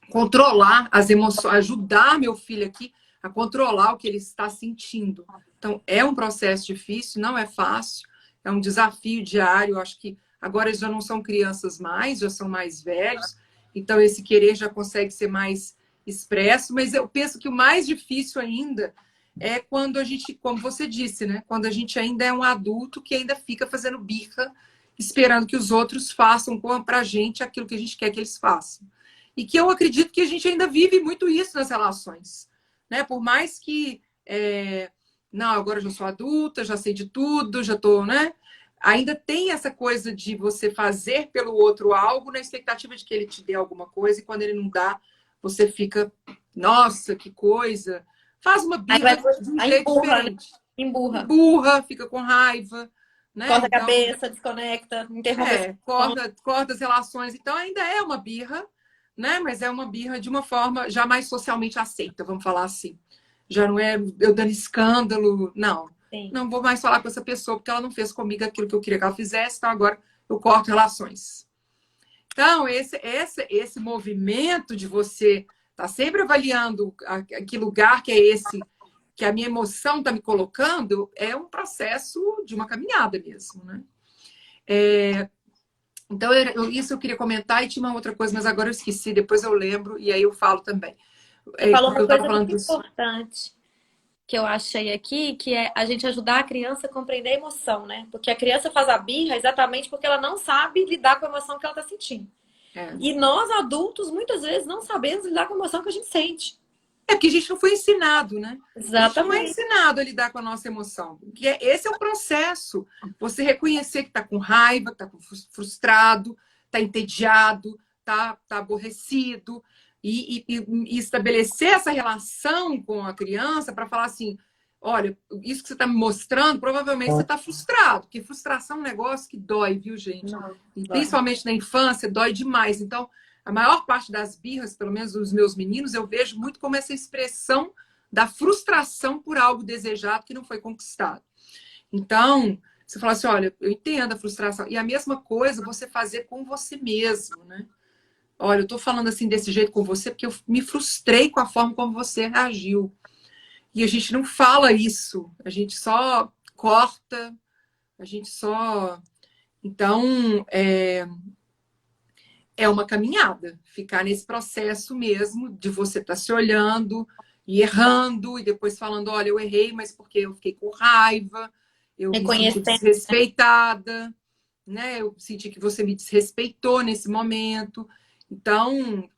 Speaker 2: controlar as emoções, ajudar meu filho aqui a controlar o que ele está sentindo. Então, é um processo difícil, não é fácil, é um desafio diário. Eu acho que agora eles já não são crianças mais, já são mais velhos, então esse querer já consegue ser mais expresso, mas eu penso que o mais difícil ainda é quando a gente, como você disse, né? Quando a gente ainda é um adulto que ainda fica fazendo birra, esperando que os outros façam pra gente aquilo que a gente quer que eles façam. E que eu acredito que a gente ainda vive muito isso nas relações, né? Por mais que não, agora eu já sou adulta, já sei de tudo, já estou, né? Ainda tem essa coisa de você fazer pelo outro algo na expectativa de que ele te dê alguma coisa, e quando ele não dá, você fica, nossa, que coisa. Faz uma
Speaker 1: Aí vai,
Speaker 2: birra de um
Speaker 1: aí
Speaker 2: jeito
Speaker 1: emburra, né?
Speaker 2: diferente.
Speaker 1: Emburra.
Speaker 2: Emburra, fica com raiva, né?
Speaker 1: Corta a
Speaker 2: Então,
Speaker 1: cabeça, desconecta, interrompe a sessão.
Speaker 2: corta as relações. Então, ainda é uma birra, né? Mas é uma birra de uma forma já mais socialmente aceita, vamos falar assim. Já não é eu dando escândalo, não.
Speaker 1: Sim.
Speaker 2: Não vou mais falar com essa pessoa porque ela não fez comigo aquilo que eu queria que ela fizesse, então agora eu corto relações. Então, esse movimento de você estar sempre avaliando que lugar que é esse, que a minha emoção está me colocando, é um processo de uma caminhada mesmo, né? Então, isso eu queria comentar, e tinha uma outra coisa, mas agora eu esqueci, depois eu lembro, e aí eu falo também.
Speaker 1: Você falou
Speaker 2: Porque
Speaker 1: uma
Speaker 2: eu estava
Speaker 1: coisa
Speaker 2: falando
Speaker 1: muito
Speaker 2: disso.
Speaker 1: importante que eu achei aqui, que é a gente ajudar a criança a compreender a emoção, né? Porque a criança faz a birra exatamente porque ela não sabe lidar com a emoção que ela está sentindo.
Speaker 2: É.
Speaker 1: E nós, adultos, muitas vezes não sabemos lidar com a emoção que a gente sente.
Speaker 2: É porque a gente não foi ensinado, né? A gente não é
Speaker 1: Exatamente.
Speaker 2: ensinado a lidar com a nossa emoção. Esse é o processo. Você reconhecer que está com raiva, está frustrado, está entediado, está aborrecido. E estabelecer essa relação com a criança para falar assim: olha, isso que você está me mostrando, provavelmente você está frustrado, porque frustração é um negócio que dói, viu, gente?
Speaker 1: Não,
Speaker 2: E
Speaker 1: vai.
Speaker 2: principalmente na infância, dói demais. Então, a maior parte das birras, pelo menos dos meus meninos, eu vejo muito como essa expressão da frustração por algo desejado que não foi conquistado. Então, você fala assim, olha, eu entendo a frustração. E a mesma coisa você fazer com você mesmo, né? Olha, eu tô falando assim desse jeito com você porque eu me frustrei com a forma como você reagiu. E a gente não fala isso, a gente só corta, a gente só... Então, é uma caminhada, ficar nesse processo mesmo de você estar se olhando e errando, e depois falando, olha, eu errei, mas porque eu fiquei com raiva, eu me senti
Speaker 1: Reconhecendo.
Speaker 2: desrespeitada, né? Eu senti que você me desrespeitou nesse momento. Então,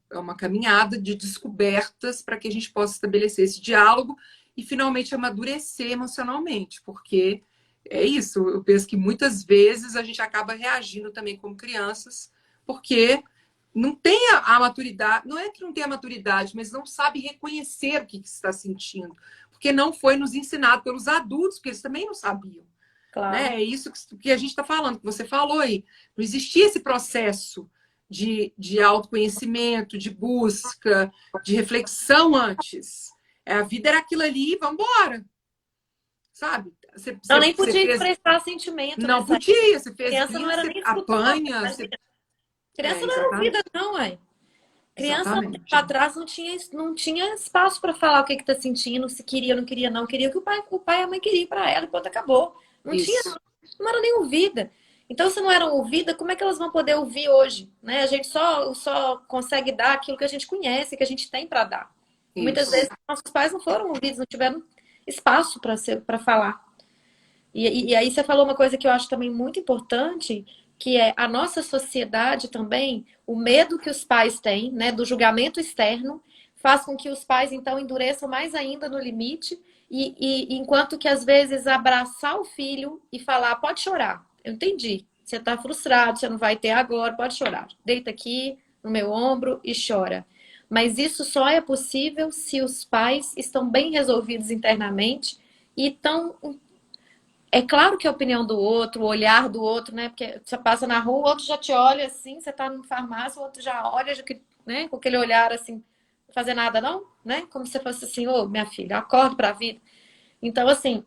Speaker 2: é uma caminhada de descobertas para que a gente possa estabelecer esse diálogo e finalmente amadurecer emocionalmente, porque é isso, eu penso que muitas vezes a gente acaba reagindo também como crianças porque não tem a maturidade, não é que não tem a maturidade, mas não sabe reconhecer o que está sentindo, porque não foi nos ensinado pelos adultos, porque eles também não sabiam.
Speaker 1: Claro.
Speaker 2: Né? É isso que a gente está falando, que você falou aí. Não existia esse processo de autoconhecimento, de busca, de reflexão antes. A vida era aquilo ali e vamos embora. Sabe?
Speaker 1: Não, nem
Speaker 2: Você
Speaker 1: podia
Speaker 2: fez.
Speaker 1: expressar sentimento
Speaker 2: Não
Speaker 1: nessa época.
Speaker 2: podia, você
Speaker 1: A
Speaker 2: fez
Speaker 1: criança não
Speaker 2: birra,
Speaker 1: era
Speaker 2: você
Speaker 1: nem escutada.
Speaker 2: apanha.
Speaker 1: Criança não era ouvida,
Speaker 2: Exatamente.
Speaker 1: não, mãe. Criança, um tempo
Speaker 2: Exatamente.
Speaker 1: atrás, não tinha espaço para falar o que está sentindo, se queria ou não queria, não. Queria o que o pai e a mãe queriam para ela, e pronto, acabou. Não tinha,
Speaker 2: Isso.
Speaker 1: não era nem ouvida. Então, se não eram ouvidas, como é que elas vão poder ouvir hoje? Né? A gente só consegue dar aquilo que a gente conhece, que a gente tem para dar. Muitas
Speaker 2: Isso.
Speaker 1: vezes, nossos pais não foram ouvidos, não tiveram espaço para falar. E aí você falou uma coisa que eu acho também muito importante, que é a nossa sociedade também, o medo que os pais têm, né, do julgamento externo, faz com que os pais então endureçam mais ainda no limite, e enquanto que às vezes abraçar o filho e falar, pode chorar, eu entendi, você está frustrado, você não vai ter agora, pode chorar, deita aqui no meu ombro e chora. Mas isso só é possível se os pais estão bem resolvidos internamente e estão. É claro que a opinião do outro, o olhar do outro, né? Porque você passa na rua, o outro já te olha assim, você tá numa farmácia, o outro já olha, né? Com aquele olhar assim, não fazer nada não, né? Como se fosse assim, ô, minha filha, acorda pra vida. Então, assim,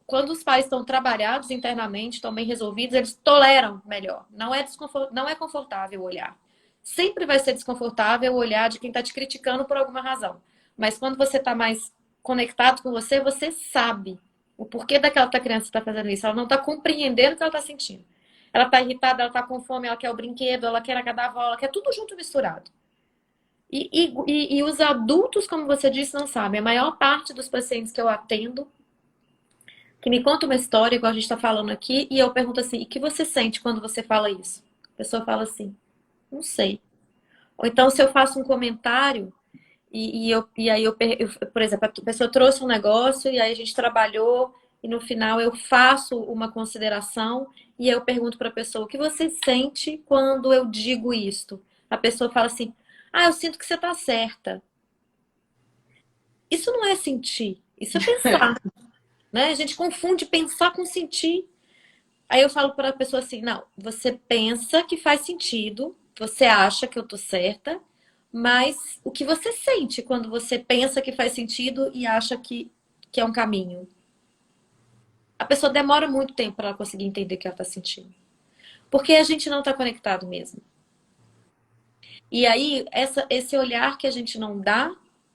Speaker 1: quando os pais estão trabalhados internamente, estão bem resolvidos, eles toleram melhor. Não é confortável o olhar. Sempre vai ser desconfortável o olhar de quem está te criticando por alguma razão. Mas quando você está mais conectado com você, você sabe o porquê daquela criança está fazendo isso. Ela não está compreendendo o que ela está sentindo. Ela está irritada, ela está com fome, ela quer o brinquedo, ela quer agradar a avó, ela quer tudo junto misturado. E os adultos, como você disse, não sabem. A maior parte dos pacientes que eu atendo, que me conta uma história, igual a gente está falando aqui, e eu pergunto assim: e o que você sente quando você fala isso? A pessoa fala assim: não sei. Ou então, se eu faço um comentário, e aí por exemplo, a pessoa trouxe um negócio, e aí a gente trabalhou, e no final eu faço uma consideração, e eu pergunto para a pessoa: o que você sente quando eu digo isto? A pessoa fala assim: ah, eu sinto que você está certa. Isso não é sentir, isso é pensar, né? A gente confunde pensar com sentir. Aí eu falo para a pessoa assim: não, você pensa que faz sentido, você acha que eu tô certa, mas o que você sente quando você pensa que faz sentido e acha que é um caminho? A pessoa demora muito tempo para ela conseguir entender o que ela está sentindo. Porque a gente não está conectado mesmo. E aí, esse olhar que a gente não dá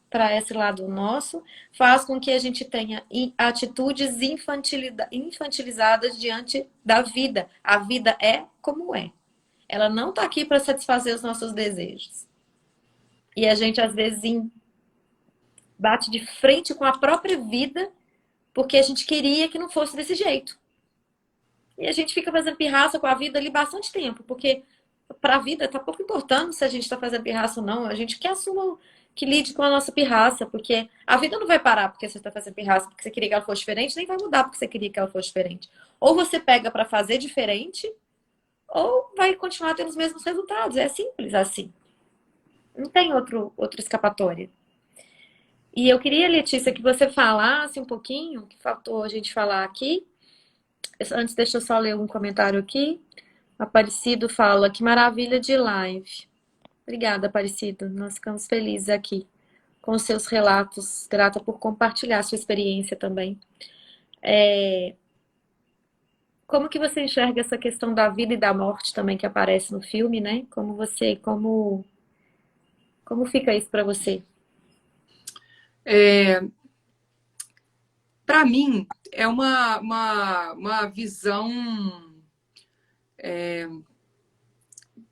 Speaker 1: para esse lado nosso faz com que a gente tenha atitudes infantilizadas diante da vida. A vida é como é. Ela não está aqui para satisfazer os nossos desejos. E a gente, às vezes, bate de frente com a própria vida porque a gente queria que não fosse desse jeito. E a gente fica fazendo pirraça com a vida ali bastante tempo, porque para a vida tá pouco importando se a gente está fazendo pirraça ou não. A gente quer assumir, que lide com a nossa pirraça, porque a vida não vai parar porque você está fazendo pirraça, porque você queria que ela fosse diferente, nem vai mudar porque você queria que ela fosse diferente. Ou você pega para fazer diferente, ou vai continuar tendo os mesmos resultados. É simples assim. Não tem outra escapatória. E eu queria, Letícia, que você falasse um pouquinho, que faltou a gente falar aqui. Antes, deixa eu só ler um comentário aqui. Aparecido fala: que maravilha de live. Obrigada, Aparecido. Nós ficamos felizes aqui com os seus relatos. Grata por compartilhar a sua experiência também. Como que você enxerga essa questão da vida e da morte também que aparece no filme, né? Como fica isso para você?
Speaker 2: Para mim, é uma visão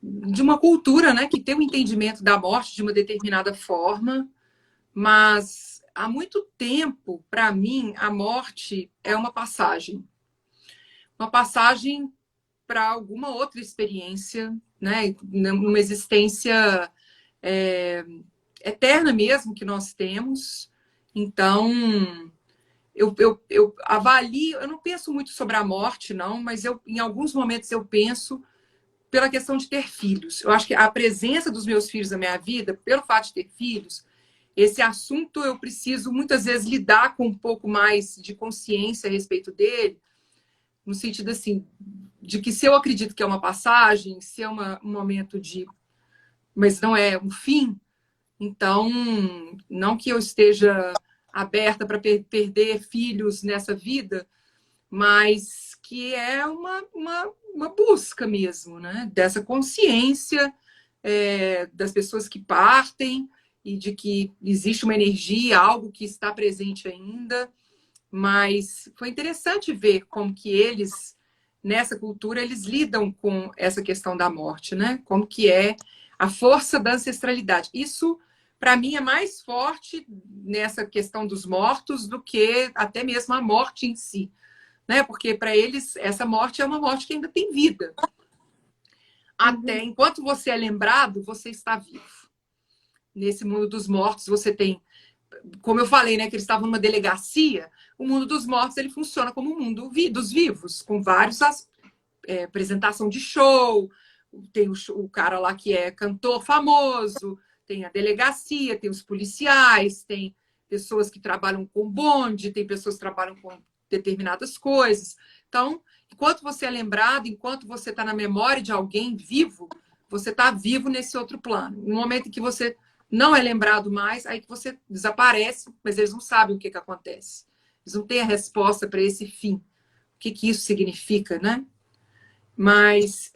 Speaker 2: de uma cultura, né, que tem um entendimento da morte de uma determinada forma, mas há muito tempo, para mim, a morte é uma passagem para alguma outra experiência, né, numa existência é, eterna mesmo que nós temos. Então, eu avalio, eu não penso muito sobre a morte, não, mas em alguns momentos eu penso pela questão de ter filhos. Eu acho que a presença dos meus filhos na minha vida, pelo fato de ter filhos, esse assunto eu preciso muitas vezes lidar com um pouco mais de consciência a respeito dele, no sentido assim, de que se eu acredito que é uma passagem, se é um momento de. Mas não é um fim, então, não que eu esteja aberta para perder filhos nessa vida, mas que é uma busca mesmo, né? Dessa consciência das pessoas que partem e de que existe uma energia, algo que está presente ainda. Mas foi interessante ver como que eles, nessa cultura, eles lidam com essa questão da morte, né? Como que é a força da ancestralidade. Isso, para mim, é mais forte nessa questão dos mortos do que até mesmo a morte em si, né? Porque para eles essa morte é uma morte que ainda tem vida. Até enquanto você é lembrado, você está vivo. Nesse mundo dos mortos, você tem, como eu falei, né, que eles estavam numa delegacia. O mundo dos mortos ele funciona como um mundo dos vivos, com vários apresentação de show. Tem o cara lá que é cantor famoso, tem a delegacia, tem os policiais, tem pessoas que trabalham com bonde, tem pessoas que trabalham com determinadas coisas. Então, enquanto você é lembrado, enquanto você está na memória de alguém vivo, você está vivo nesse outro plano. No momento em que você não é lembrado mais, aí que você desaparece, mas eles não sabem o que acontece. Eles não têm a resposta para esse fim. O que isso significa, né? Mas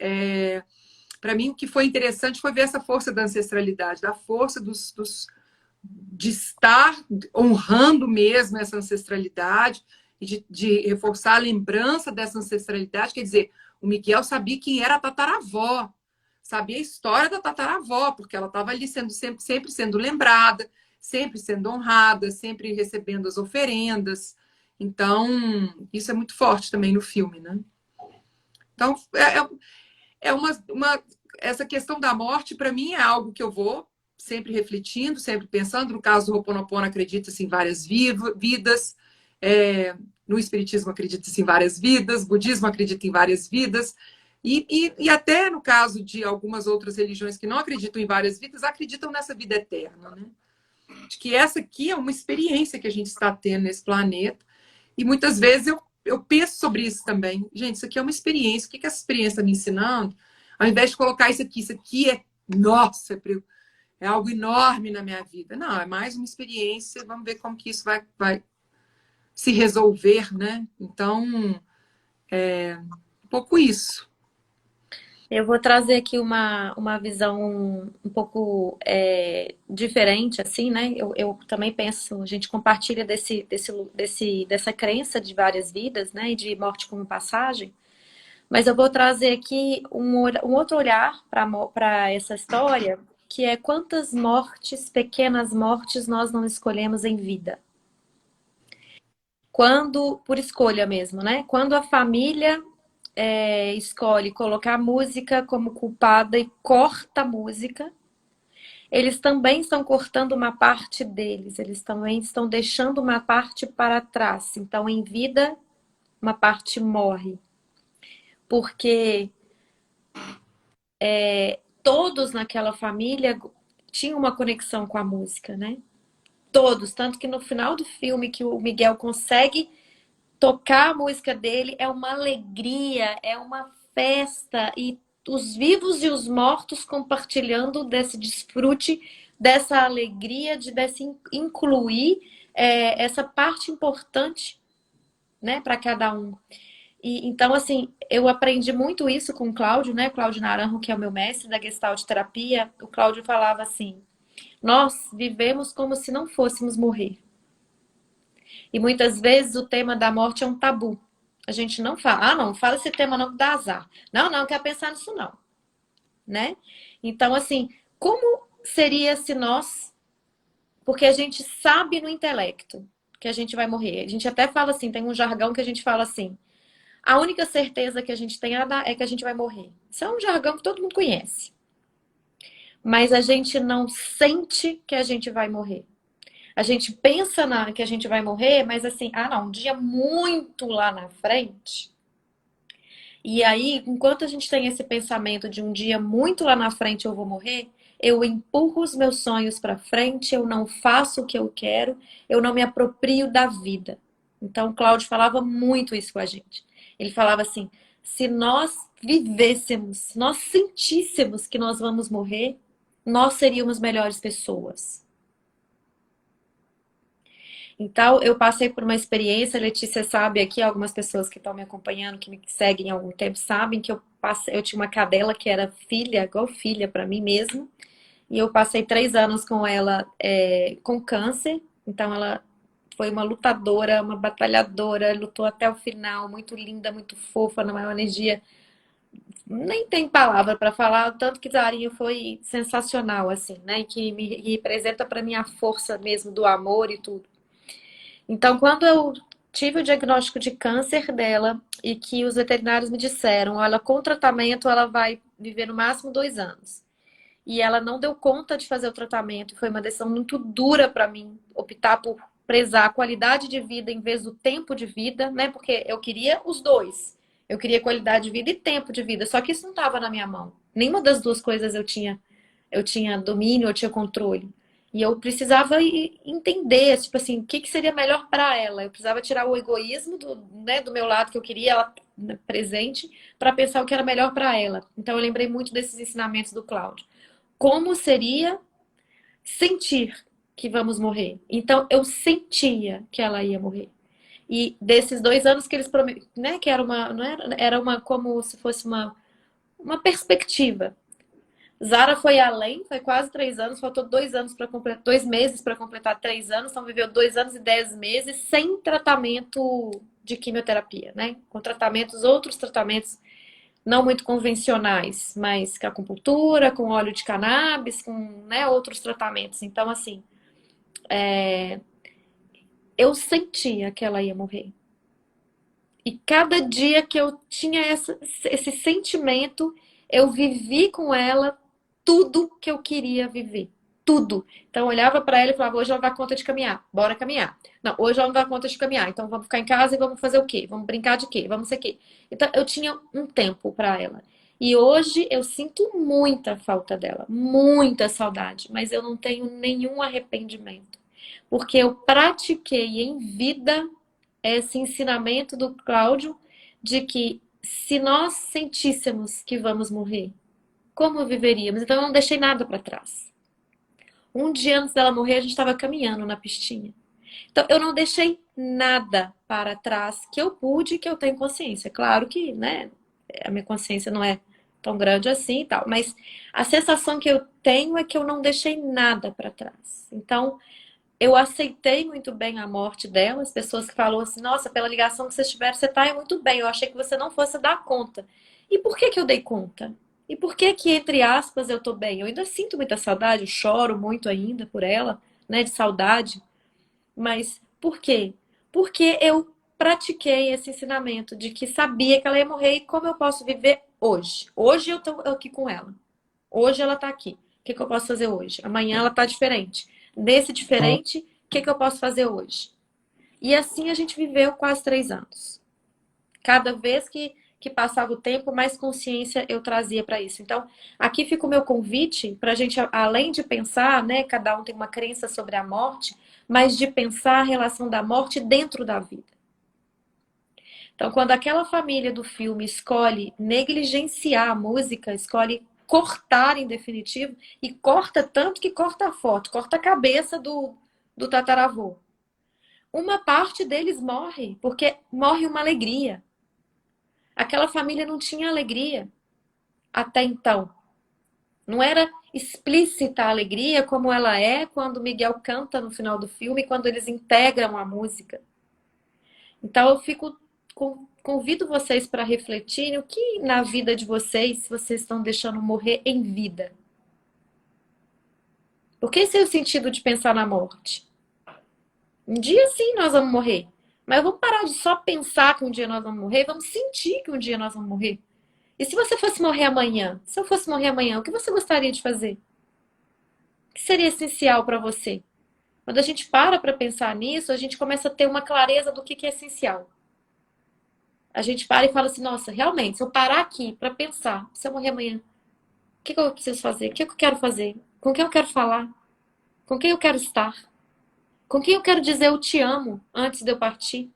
Speaker 2: para mim, o que foi interessante foi ver essa força da ancestralidade, da força de estar honrando mesmo essa ancestralidade e de reforçar a lembrança dessa ancestralidade. Quer dizer, o Miguel sabia quem era a tataravó, sabia a história da tataravó, porque ela estava ali sempre sendo lembrada, sempre sendo honrada, sempre recebendo as oferendas. Então, isso é muito forte também no filme, né? Então, essa questão da morte, para mim, é algo que eu vou sempre refletindo, sempre pensando. No caso do Ho'oponopono, acredita-se em várias vidas. No Espiritismo, acredita-se em várias vidas. Budismo acredita em várias vidas. E até no caso de algumas outras religiões que não acreditam em várias vidas, acreditam nessa vida eterna, né? De que essa aqui é uma experiência que a gente está tendo nesse planeta. E muitas vezes eu penso sobre isso também. Gente, isso aqui é uma experiência. O que essa experiência está me ensinando? Ao invés de colocar isso aqui é, nossa, é algo enorme na minha vida. Não, é mais uma experiência. Vamos ver como que isso vai se resolver, né? Então, é um pouco isso.
Speaker 1: Eu vou trazer aqui uma visão um pouco diferente, assim, né? Eu também penso, a gente compartilha dessa crença de várias vidas, né? E de morte como passagem. Mas eu vou trazer aqui um outro olhar para essa história, que é quantas mortes, pequenas mortes, nós não escolhemos em vida. Quando, por escolha mesmo, né? Quando a família escolhe colocar a música como culpada e corta a música, eles também estão cortando uma parte deles, eles também estão deixando uma parte para trás. Então, em vida, uma parte morre. Porque todos naquela família tinham uma conexão com a música, né? Todos, tanto que no final do filme que o Miguel consegue tocar a música dele é uma alegria, é uma festa e os vivos e os mortos compartilhando desse desfrute, dessa alegria desse incluir essa parte importante, né, para cada um. E, então, assim, eu aprendi muito isso com o Cláudio, né? Cláudio Naranjo, que é o meu mestre da Gestalt terapia. O Cláudio falava assim: nós vivemos como se não fôssemos morrer. E muitas vezes o tema da morte é um tabu. A gente não fala, não fala esse tema não que dá azar. Não quero pensar nisso não, né? Então, assim, como seria se nós... Porque a gente sabe no intelecto que a gente vai morrer. A gente até fala assim, tem um jargão que a gente fala assim, a única certeza que a gente tem é que a gente vai morrer. Isso é um jargão que todo mundo conhece. Mas a gente não sente que a gente vai morrer. A gente pensa que a gente vai morrer, mas assim, não, um dia muito lá na frente. E aí, enquanto a gente tem esse pensamento de um dia muito lá na frente eu vou morrer, eu empurro os meus sonhos para frente, eu não faço o que eu quero, eu não me aproprio da vida. Então, o Cláudio falava muito isso com a gente. Ele falava assim: se nós vivêssemos, se nós sentíssemos que nós vamos morrer, nós seríamos melhores pessoas. Então, eu passei por uma experiência, Letícia sabe aqui, algumas pessoas que estão me acompanhando, que me seguem há algum tempo, sabem que eu tinha uma cadela que era filha, igual filha para mim mesmo, e eu passei 3 anos com ela com câncer, então ela foi uma lutadora, uma batalhadora, lutou até o final, muito linda, muito fofa, na maior energia. Nem tem palavra para falar, tanto que Zarinho foi sensacional, assim, né? E que me representa para mim a força mesmo do amor e tudo. Então, quando eu tive o diagnóstico de câncer dela e que os veterinários me disseram, olha, com tratamento ela vai viver no máximo 2 anos. E ela não deu conta de fazer o tratamento. Foi uma decisão muito dura para mim, optar por prezar a qualidade de vida em vez do tempo de vida, né? Porque eu queria os dois. Eu queria qualidade de vida e tempo de vida. Só que isso não estava na minha mão. Nenhuma das duas coisas eu tinha domínio, eu tinha controle. E eu precisava entender, tipo assim, o que que seria melhor para ela. Eu precisava tirar o egoísmo né, do meu lado, que eu queria ela presente, para pensar o que era melhor para ela. Então eu lembrei muito desses ensinamentos do Cláudio. Como seria sentir que vamos morrer? Então eu sentia que ela ia morrer. E desses 2 anos que eles prometeram, né, que era uma, não era, era uma como se fosse uma perspectiva. Zara foi além, foi quase 3 anos, faltou 2 anos para completar, 2 meses para completar 3 anos, então viveu 2 anos e 10 meses sem tratamento de quimioterapia, né? Com tratamentos, outros tratamentos não muito convencionais, mas com acupuntura, com óleo de cannabis, com, né, outros tratamentos. Então, assim, eu sentia que ela ia morrer. E cada dia que eu tinha esse sentimento, eu vivi com ela tudo que eu queria viver. Tudo. Então eu olhava para ela e falava: hoje ela não dá conta de caminhar, bora caminhar. Não, hoje ela não dá conta de caminhar, então vamos ficar em casa e vamos fazer o quê? Vamos brincar de quê? Vamos ser o quê? Então eu tinha um tempo para ela. E hoje eu sinto muita falta dela, muita saudade, mas eu não tenho nenhum arrependimento, porque eu pratiquei em vida esse ensinamento do Cláudio de que se nós sentíssemos que vamos morrer, como viveríamos? Então eu não deixei nada para trás. Um dia antes dela morrer, a gente estava caminhando na pistinha. Então eu não deixei nada para trás que eu pude, que eu tenho consciência. Claro que, né, a minha consciência não é tão grande assim e tal, mas a sensação que eu tenho é que eu não deixei nada para trás. Então, eu aceitei muito bem a morte dela. As pessoas que falam assim: nossa, pela ligação que vocês tiveram, você tá muito bem. Eu achei que você não fosse dar conta. E por que que eu dei conta? E por que que, entre aspas, eu tô bem? Eu ainda sinto muita saudade, eu choro muito ainda por ela, né, de saudade. Mas por quê? Porque eu pratiquei esse ensinamento de que sabia que ela ia morrer e como eu posso viver hoje. Hoje eu tô aqui com ela. Hoje ela tá aqui. O que que eu posso fazer hoje? Amanhã ela tá diferente. Nesse diferente, o que que eu posso fazer hoje? E assim a gente viveu quase 3 anos. Cada vez que passava o tempo, mais consciência eu trazia para isso. Então, aqui fica o meu convite para a gente, além de pensar, né? Cada um tem uma crença sobre a morte, mas de pensar a relação da morte dentro da vida. Então, quando aquela família do filme escolhe negligenciar a música, escolhe cortar em definitivo, e corta tanto que corta a foto, corta a cabeça do tataravô. Uma parte deles morre, porque morre uma alegria. Aquela família não tinha alegria até então. Não era explícita a alegria como ela é quando Miguel canta no final do filme, quando eles integram a música. Então eu fico convido vocês para refletirem o que na vida de vocês vocês estão deixando morrer em vida. Porque esse é o sentido de pensar na morte. Um dia sim nós vamos morrer. Mas vamos parar de só pensar que um dia nós vamos morrer, vamos sentir que um dia nós vamos morrer. E se você fosse morrer amanhã? Se eu fosse morrer amanhã, o que você gostaria de fazer? O que seria essencial para você? Quando a gente para pensar nisso, a gente começa a ter uma clareza do que é essencial. A gente para e fala assim: nossa, realmente, se eu parar aqui para pensar, se eu morrer amanhã, o que eu preciso fazer? O que eu quero fazer? Com quem eu quero falar? Com quem eu quero estar? Com quem eu quero dizer eu te amo antes de eu partir?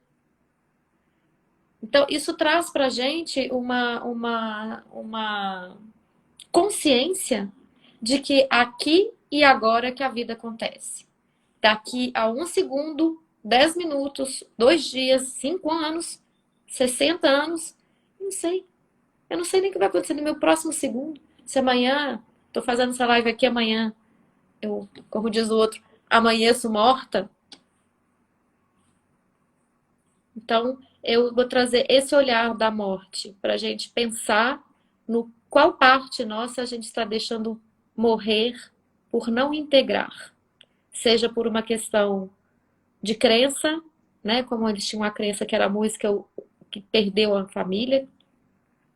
Speaker 1: Então, isso traz pra gente uma consciência de que aqui e agora que a vida acontece. Daqui a 1 segundo, 10 minutos, 2 dias, 5 anos, 60 anos, não sei. Eu não sei nem o que vai acontecer no meu próximo segundo. Se amanhã, tô fazendo essa live aqui amanhã, eu, como diz o outro, amanheço morta. Então, eu vou trazer esse olhar da morte para a gente pensar no qual parte nossa a gente está deixando morrer por não integrar. Seja por uma questão de crença, né? Como eles tinham a crença que era a música que perdeu a família.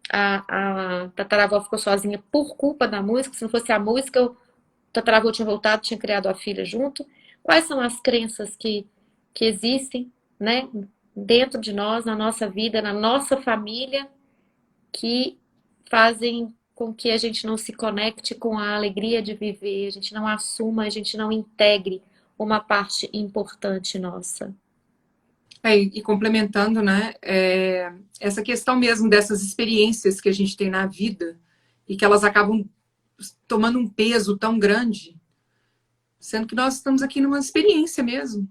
Speaker 1: A tataravó ficou sozinha por culpa da música. Se não fosse a música, o tataravô tinha voltado, tinha criado a filha junto. Quais são as crenças que existem, né? Dentro de nós, na nossa vida, na nossa família, que fazem com que a gente não se conecte com a alegria de viver, a gente não assuma, a gente não integre uma parte importante nossa.
Speaker 2: E complementando, né, essa questão mesmo dessas experiências que a gente tem na vida e que elas acabam tomando um peso tão grande, sendo que nós estamos aqui numa experiência mesmo,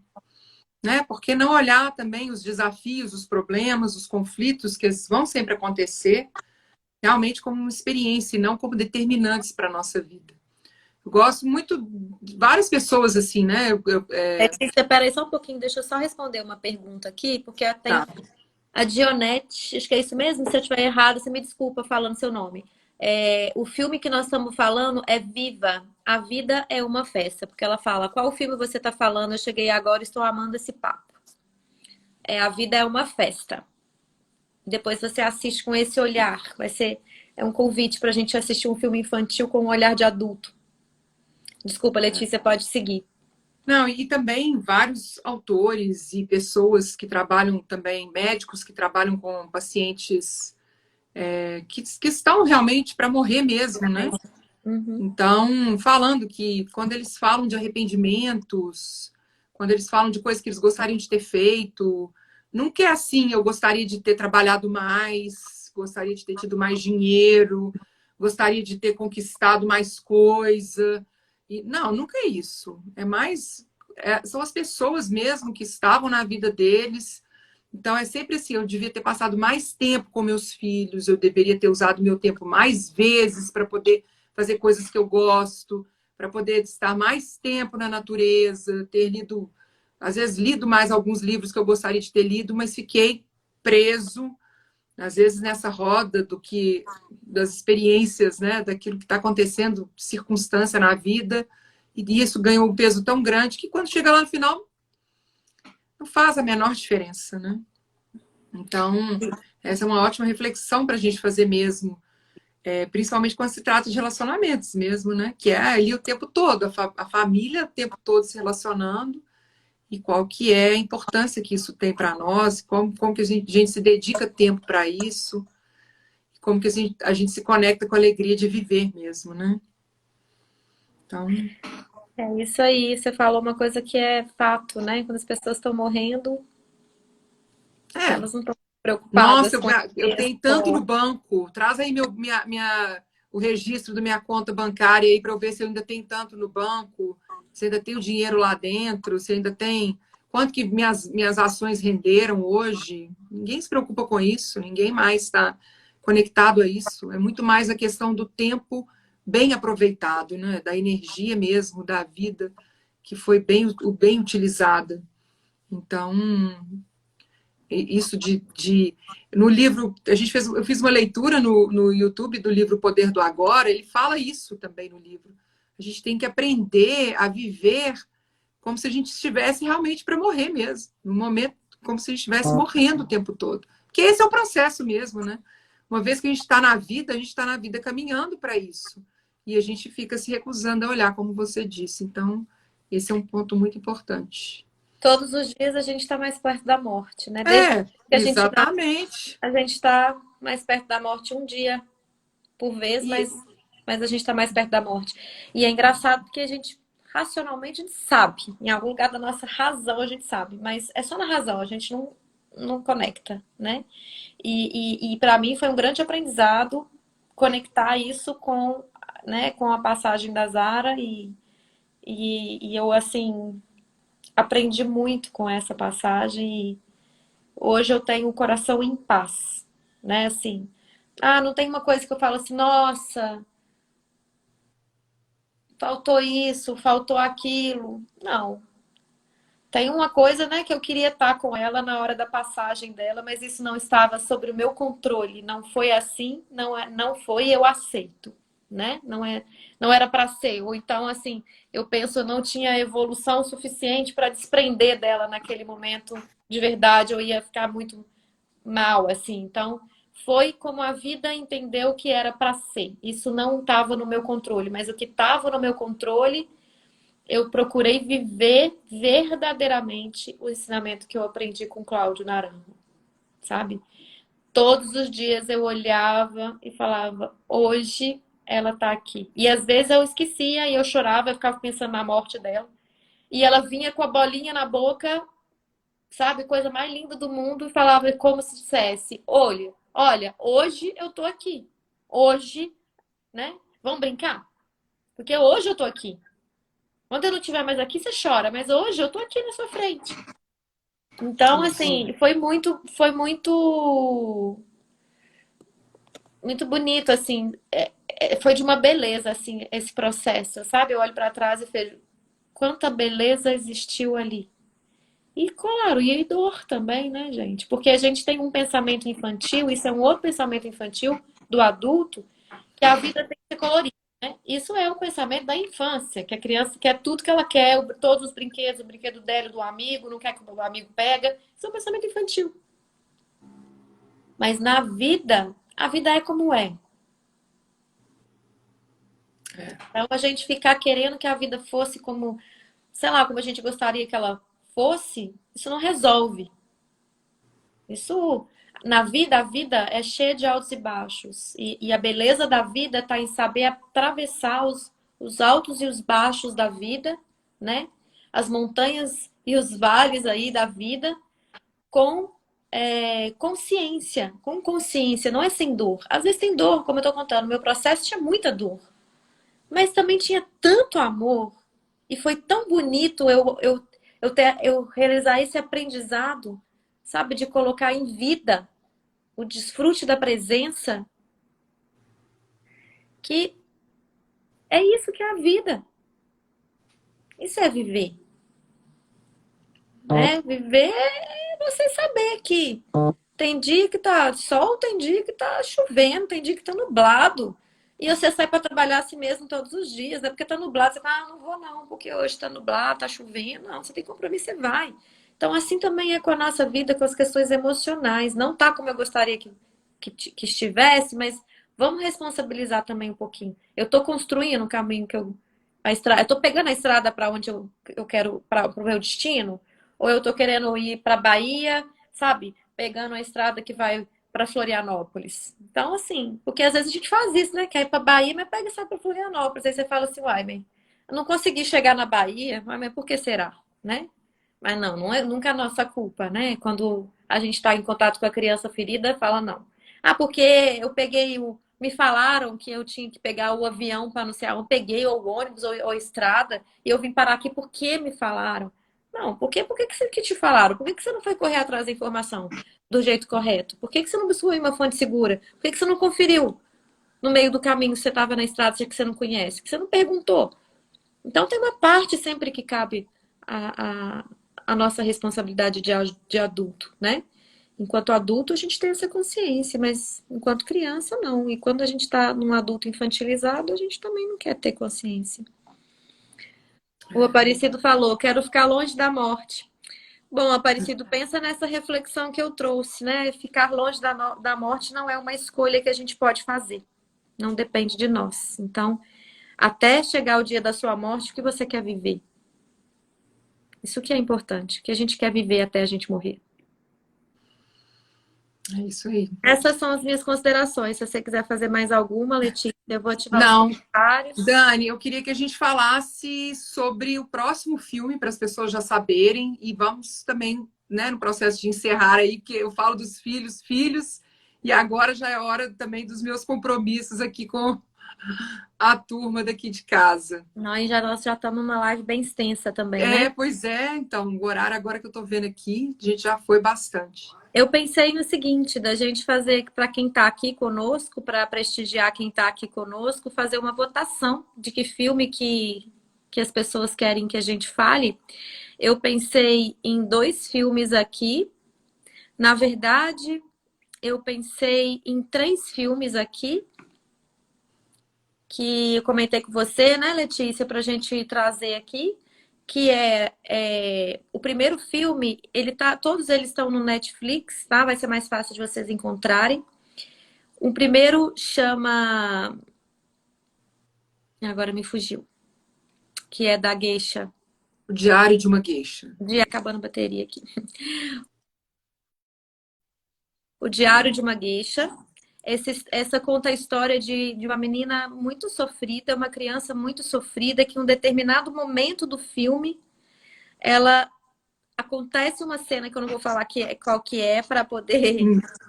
Speaker 2: né? Por que não olhar também os desafios, os problemas, os conflitos que vão sempre acontecer realmente como uma experiência e não como determinantes para a nossa vida. Eu gosto muito de várias pessoas assim, né?
Speaker 1: Letícia, peraí só um pouquinho, deixa eu só responder uma pergunta aqui, porque tem
Speaker 2: Tá.
Speaker 1: a Dionete, acho que é isso mesmo, se eu estiver errado, você me desculpa falando seu nome. O filme que nós estamos falando é Viva, a vida é uma festa, porque ela fala, qual filme você está falando? Eu cheguei agora, estou amando esse papo. A vida é uma festa. Depois você assiste com esse olhar, é um convite para a gente assistir um filme infantil com um olhar de adulto. Desculpa, Letícia, pode seguir.
Speaker 2: Não, e também vários autores e pessoas que trabalham também, médicos que trabalham com pacientes que estão realmente para morrer mesmo, né?
Speaker 1: Uhum.
Speaker 2: Então, falando que quando eles falam de arrependimentos, quando eles falam de coisas que eles gostariam de ter feito, nunca é assim, eu gostaria de ter trabalhado mais, gostaria de ter tido mais dinheiro, gostaria de ter conquistado mais coisa. E, não, nunca é isso. É mais. São as pessoas mesmo que estavam na vida deles. Então, é sempre assim: eu devia ter passado mais tempo com meus filhos, eu deveria ter usado meu tempo mais vezes para poder fazer coisas que eu gosto, para poder estar mais tempo na natureza, ter lido, às vezes lido mais alguns livros que eu gostaria de ter lido, mas fiquei preso, às vezes nessa roda das experiências, né, daquilo que está acontecendo, circunstância na vida, e isso ganhou um peso tão grande que quando chega lá no final não faz a menor diferença, né? Então, essa é uma ótima reflexão para a gente fazer mesmo. Principalmente quando se trata de relacionamentos mesmo, né? Que é ali o tempo todo, a família o tempo todo se relacionando e qual que é a importância que isso tem para nós, como que a gente se dedica tempo para isso, como que a gente se conecta com a alegria de viver mesmo, né? Então,
Speaker 1: É isso aí, você falou uma coisa que é fato, né? Quando as pessoas estão morrendo,
Speaker 2: é.
Speaker 1: elas não estão
Speaker 2: Nossa,
Speaker 1: preocupadas com a
Speaker 2: eu tenho tanto no banco. Traz aí o registro da minha conta bancária aí para eu ver se eu ainda tenho tanto no banco, se ainda tem o dinheiro lá dentro, se ainda tem. Quanto que minhas ações renderam hoje? Ninguém se preocupa com isso, ninguém mais está conectado a isso. É muito mais a questão do tempo bem aproveitado, né? Da energia mesmo, da vida, que foi bem utilizada. Então, isso no livro, eu fiz uma leitura no YouTube do livro Poder do Agora, ele fala isso também no livro. A gente tem que aprender a viver como se a gente estivesse realmente para morrer mesmo, no momento, como se a gente estivesse morrendo o tempo todo. Que esse é o processo mesmo, né? Uma vez que a gente está na vida, a gente está na vida caminhando para isso. E a gente fica se recusando a olhar, como você disse. Então, esse é um ponto muito importante.
Speaker 1: Todos os dias a gente está mais perto da morte, né? Desde
Speaker 2: É,
Speaker 1: que a gente nasce,
Speaker 2: exatamente.
Speaker 1: a gente está mais perto da morte um dia por vez,
Speaker 2: E
Speaker 1: mas a gente está mais perto da morte. E é engraçado porque a gente, racionalmente, a gente sabe. Em algum lugar da nossa razão a gente sabe, mas é só na razão, a gente não conecta, né? E para mim foi um grande aprendizado conectar isso com, né, com a passagem da Zara e eu, assim, aprendi muito com essa passagem e hoje eu tenho o coração em paz, né? Assim, não tem uma coisa que eu falo assim, nossa, faltou isso, faltou aquilo. Não. Tem uma coisa, né, que eu queria estar com ela na hora da passagem dela, mas isso não estava sobre o meu controle. Não foi assim, não foi, eu aceito, né? Não era para ser. Ou então, assim, eu penso, eu não tinha evolução suficiente para desprender dela naquele momento de verdade, eu ia ficar muito mal, assim. Então, foi como a vida entendeu que era para ser. Isso não estava no meu controle, mas o que estava no meu controle eu procurei viver verdadeiramente o ensinamento que eu aprendi com Cláudio Naranjo, sabe? Todos os dias eu olhava e falava, hoje ela tá aqui. E às vezes eu esquecia e eu chorava, eu ficava pensando na morte dela. E ela vinha com a bolinha na boca, sabe? Coisa mais linda do mundo e falava como se dissesse, olha, hoje eu tô aqui. Hoje, né? Vamos brincar? Porque hoje eu tô aqui. Quando eu não estiver mais aqui, você chora, mas hoje eu tô aqui na sua frente. Então,
Speaker 2: isso.
Speaker 1: assim, foi muito muito bonito, assim, foi de uma beleza, assim, esse processo, sabe? Eu olho para trás e vejo quanta beleza existiu ali. E claro, e dor também, né, gente? Porque a gente tem um pensamento infantil, isso é um outro pensamento infantil do adulto, que a vida tem que ser colorida, né? Isso é um pensamento da infância, que a criança quer tudo que ela quer, todos os brinquedos, o brinquedo dela, e do amigo, não quer que o amigo pega. Isso é um pensamento infantil. Mas na vida, a vida é como é. Então a gente ficar querendo que a vida fosse como, sei lá, como a gente gostaria que ela fosse, isso não resolve. Isso, na vida, a vida é cheia de altos e baixos. E a beleza da vida está em saber atravessar os altos e os baixos da vida, né? As montanhas e os vales aí da vida com consciência, com consciência, não é sem dor. Às vezes tem dor, como eu estou contando, meu processo tinha muita dor, mas também tinha tanto amor e foi tão bonito eu realizar esse aprendizado, sabe, de colocar em vida o desfrute da presença, que é isso que é a vida. Isso é viver, né? Viver é você saber que tem dia que tá sol, tem dia que tá chovendo, tem dia que tá nublado. E você sai para trabalhar assim mesmo todos os dias, né? Porque tá nublado, você fala, ah, não vou não, porque hoje tá nublado, tá chovendo. Não, você tem compromisso, você vai. Então, assim também é com a nossa vida, com as questões emocionais. Não tá como eu gostaria que estivesse, mas vamos responsabilizar também um pouquinho. Eu tô construindo o caminho que eu. Eu tô pegando a estrada para onde eu quero, para o meu destino, ou eu tô querendo ir para Bahia, sabe? Pegando a estrada que vai para Florianópolis. Então, assim, porque às vezes a gente faz isso, né? Quer ir para Bahia, mas pega e sai para Florianópolis. Aí você fala assim, uai, mas eu não consegui chegar na Bahia, mas por que será, né? Mas não, não é nunca a nossa culpa, né? Quando a gente está em contato com a criança ferida, fala não. Ah, porque eu peguei o. Me falaram que eu tinha que pegar o avião para anunciar. Eu peguei ou o ônibus ou a estrada e eu vim parar aqui porque me falaram. Não, por que te falaram? Por que você não foi correr atrás da informação do jeito correto? Por que você não buscou uma fonte segura? Por que você não conferiu no meio do caminho se você estava na estrada, já que você não conhece? Que você não perguntou? Então tem uma parte sempre que cabe a, a, a nossa responsabilidade de adulto, né? Enquanto adulto, a gente tem essa consciência, mas enquanto criança, não. E quando a gente está num adulto infantilizado, a gente também não quer ter consciência. O Aparecido falou: quero ficar longe da morte. Bom, Aparecido, pensa nessa reflexão que eu trouxe, né? Ficar longe da morte não é uma escolha que a gente pode fazer. Não depende de nós. Então, até chegar o dia da sua morte, o que você quer viver? Isso que é importante, que a gente quer viver até a gente morrer.
Speaker 2: É isso aí.
Speaker 1: Essas são as minhas considerações. Se você quiser fazer mais alguma, Letícia, eu vou ativar os
Speaker 2: Não,
Speaker 1: comentários.
Speaker 2: Dani, eu queria que a gente falasse sobre o próximo filme para as pessoas já saberem e vamos também, né, no processo de encerrar aí, porque eu falo dos filhos, filhos, e agora já é hora também dos meus compromissos aqui com a turma daqui de casa.
Speaker 1: Nós já estamos numa live bem extensa também, né?
Speaker 2: Pois é, então, o horário agora que eu tô vendo aqui, a gente já foi bastante.
Speaker 1: Eu pensei no seguinte, da gente fazer para quem está aqui conosco, para prestigiar quem está aqui conosco, fazer uma votação de que filme que as pessoas querem que a gente fale. Eu pensei em dois filmes aqui. Na verdade, eu pensei em três filmes aqui, que eu comentei com você, né, Letícia, para a gente trazer aqui, que o primeiro filme, todos eles estão no Netflix, tá? Vai ser mais fácil de vocês encontrarem. O primeiro chama, agora me fugiu, que é da Geisha.
Speaker 2: O Diário de uma Geisha.
Speaker 1: Acabando a bateria aqui. O Diário de uma Geisha. Essa conta a história de uma menina muito sofrida, uma criança muito sofrida, que em um determinado momento do filme, ela acontece uma cena que eu não vou falar qual que é, para poder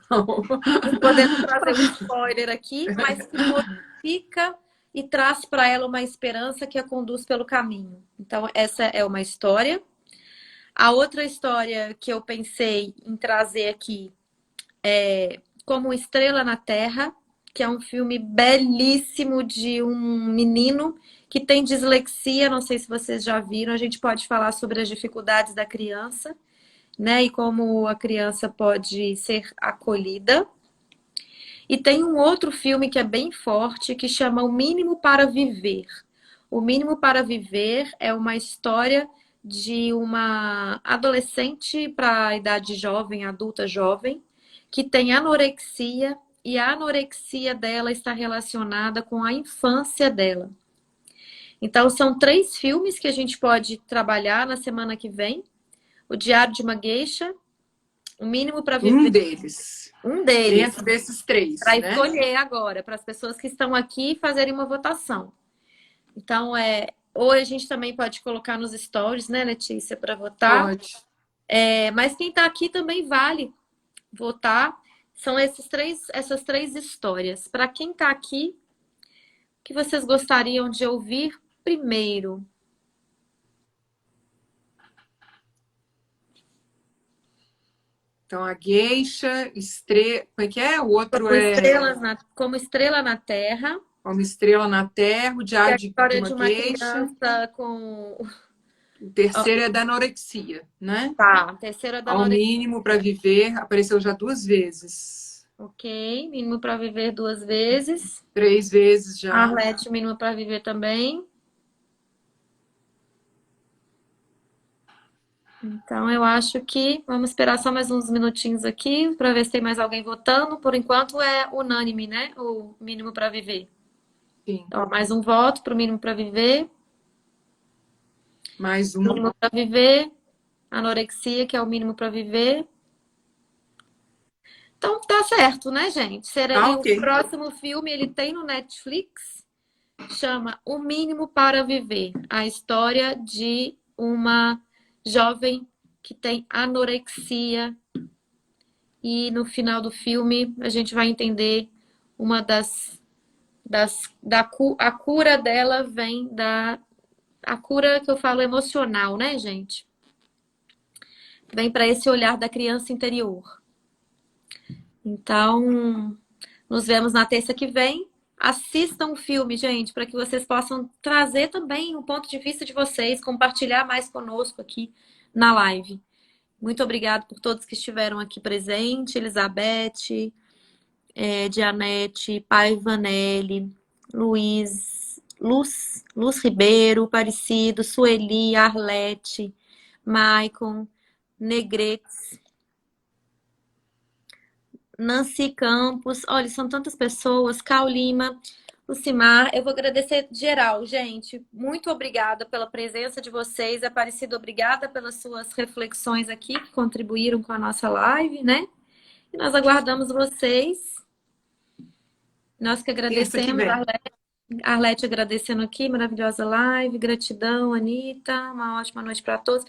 Speaker 1: não podendo trazer um spoiler aqui, mas que modifica e traz para ela uma esperança que a conduz pelo caminho. Então, essa é uma história. A outra história que eu pensei em trazer aqui é Como Estrela na Terra, que é um filme belíssimo de um menino que tem dislexia. Não sei se vocês já viram. A gente pode falar sobre as dificuldades da criança, né? E como a criança pode ser acolhida. E tem um outro filme que é bem forte, que chama O Mínimo para Viver. O Mínimo para Viver é uma história de uma adolescente para a idade jovem, adulta jovem, que tem anorexia e a anorexia dela está relacionada com a infância dela. Então, são 3 filmes que a gente pode trabalhar na semana que vem. O Diário de uma Geisha, O Mínimo para
Speaker 2: Um
Speaker 1: Viver,
Speaker 2: deles.
Speaker 1: um deles,
Speaker 2: Dentro desses 3,
Speaker 1: para
Speaker 2: né?
Speaker 1: escolher agora, para as pessoas que estão aqui fazerem uma votação. Então, ou a gente também pode colocar nos stories, né, Letícia, para votar.
Speaker 2: Pode.
Speaker 1: Mas quem está aqui também vale votar. São essas 3 histórias. Para quem está aqui, o que vocês gostariam de ouvir primeiro?
Speaker 2: Então, a Geisha, como é que é? O outro
Speaker 1: Como Estrela na Terra.
Speaker 2: Uma Estrela na Terra, o
Speaker 1: Que é a
Speaker 2: Diário de
Speaker 1: história
Speaker 2: uma
Speaker 1: de uma
Speaker 2: Geisha.
Speaker 1: criança com...
Speaker 2: O terceiro é da anorexia, né?
Speaker 1: Tá, a terceira da
Speaker 2: Ao
Speaker 1: anorexia.
Speaker 2: Mínimo para Viver, apareceu já 2 vezes.
Speaker 1: Ok, Mínimo para Viver 2 vezes.
Speaker 2: 3 vezes já.
Speaker 1: Arlete, Mínimo para Viver também. Então, eu acho que vamos esperar só mais uns minutinhos aqui para ver se tem mais alguém votando. Por enquanto é unânime, né? O Mínimo para Viver.
Speaker 2: Sim.
Speaker 1: Ó, mais um voto para o Mínimo para Viver.
Speaker 2: Mais um.
Speaker 1: Mínimo para Viver. Anorexia, que é o Mínimo para Viver. Então, tá certo, né, gente? E
Speaker 2: Ok.
Speaker 1: o próximo filme, ele tem no Netflix, chama O Mínimo para Viver. A história de uma jovem que tem anorexia. E no final do filme, a gente vai entender uma a cura dela vem a cura que eu falo emocional, né, gente? Vem para esse olhar da criança interior. Então, nos vemos na terça que vem. Assistam o filme, gente, para que vocês possam trazer também o ponto de vista de vocês, compartilhar mais conosco aqui na live. Muito obrigada por todos que estiveram aqui presentes, Elizabeth, Dianete, Paivanelli, Luz Ribeiro, Aparecido, Sueli, Arlete, Maicon, Negretes, Nancy Campos. Olha, são tantas pessoas. Cal Lima, Lucimar. Eu vou agradecer geral, gente. Muito obrigada pela presença de vocês. Aparecido, obrigada pelas suas reflexões aqui que contribuíram com a nossa live, né? E nós aguardamos vocês. Nós que agradecemos, Arlete agradecendo aqui, maravilhosa live, gratidão, Anitta, uma ótima noite para todos.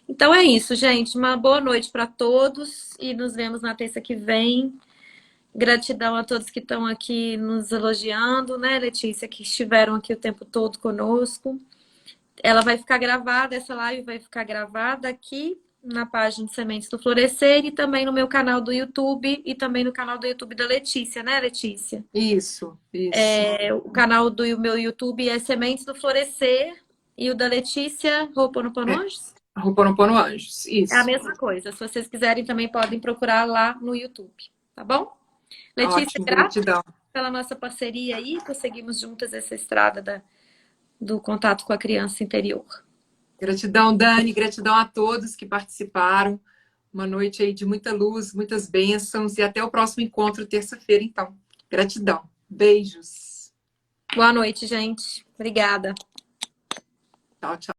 Speaker 1: Então é isso, gente, uma boa noite para todos e nos vemos na terça que vem. Gratidão a todos que estão aqui nos elogiando, né, Letícia, que estiveram aqui o tempo todo conosco. Ela vai ficar gravada, essa live vai ficar gravada aqui na página de Sementes do Florescer e também no meu canal do YouTube e também no canal do YouTube da Letícia, né, Letícia?
Speaker 2: Isso.
Speaker 1: O canal do meu YouTube é Sementes do Florescer e o da Letícia, Ho'oponopono Anjos?
Speaker 2: Ho'oponopono Anjos, isso.
Speaker 1: É a mesma coisa. Se vocês quiserem, também podem procurar lá no YouTube, tá bom? Letícia,
Speaker 2: Ótimo,
Speaker 1: grata
Speaker 2: gratidão.
Speaker 1: pela nossa parceria aí, conseguimos juntas essa estrada do contato com a criança interior.
Speaker 2: Gratidão, Dani, gratidão a todos que participaram. Uma noite aí de muita luz, muitas bênçãos e até o próximo encontro terça-feira, então. Gratidão. Beijos.
Speaker 1: Boa noite, gente. Obrigada.
Speaker 2: Tchau, tchau.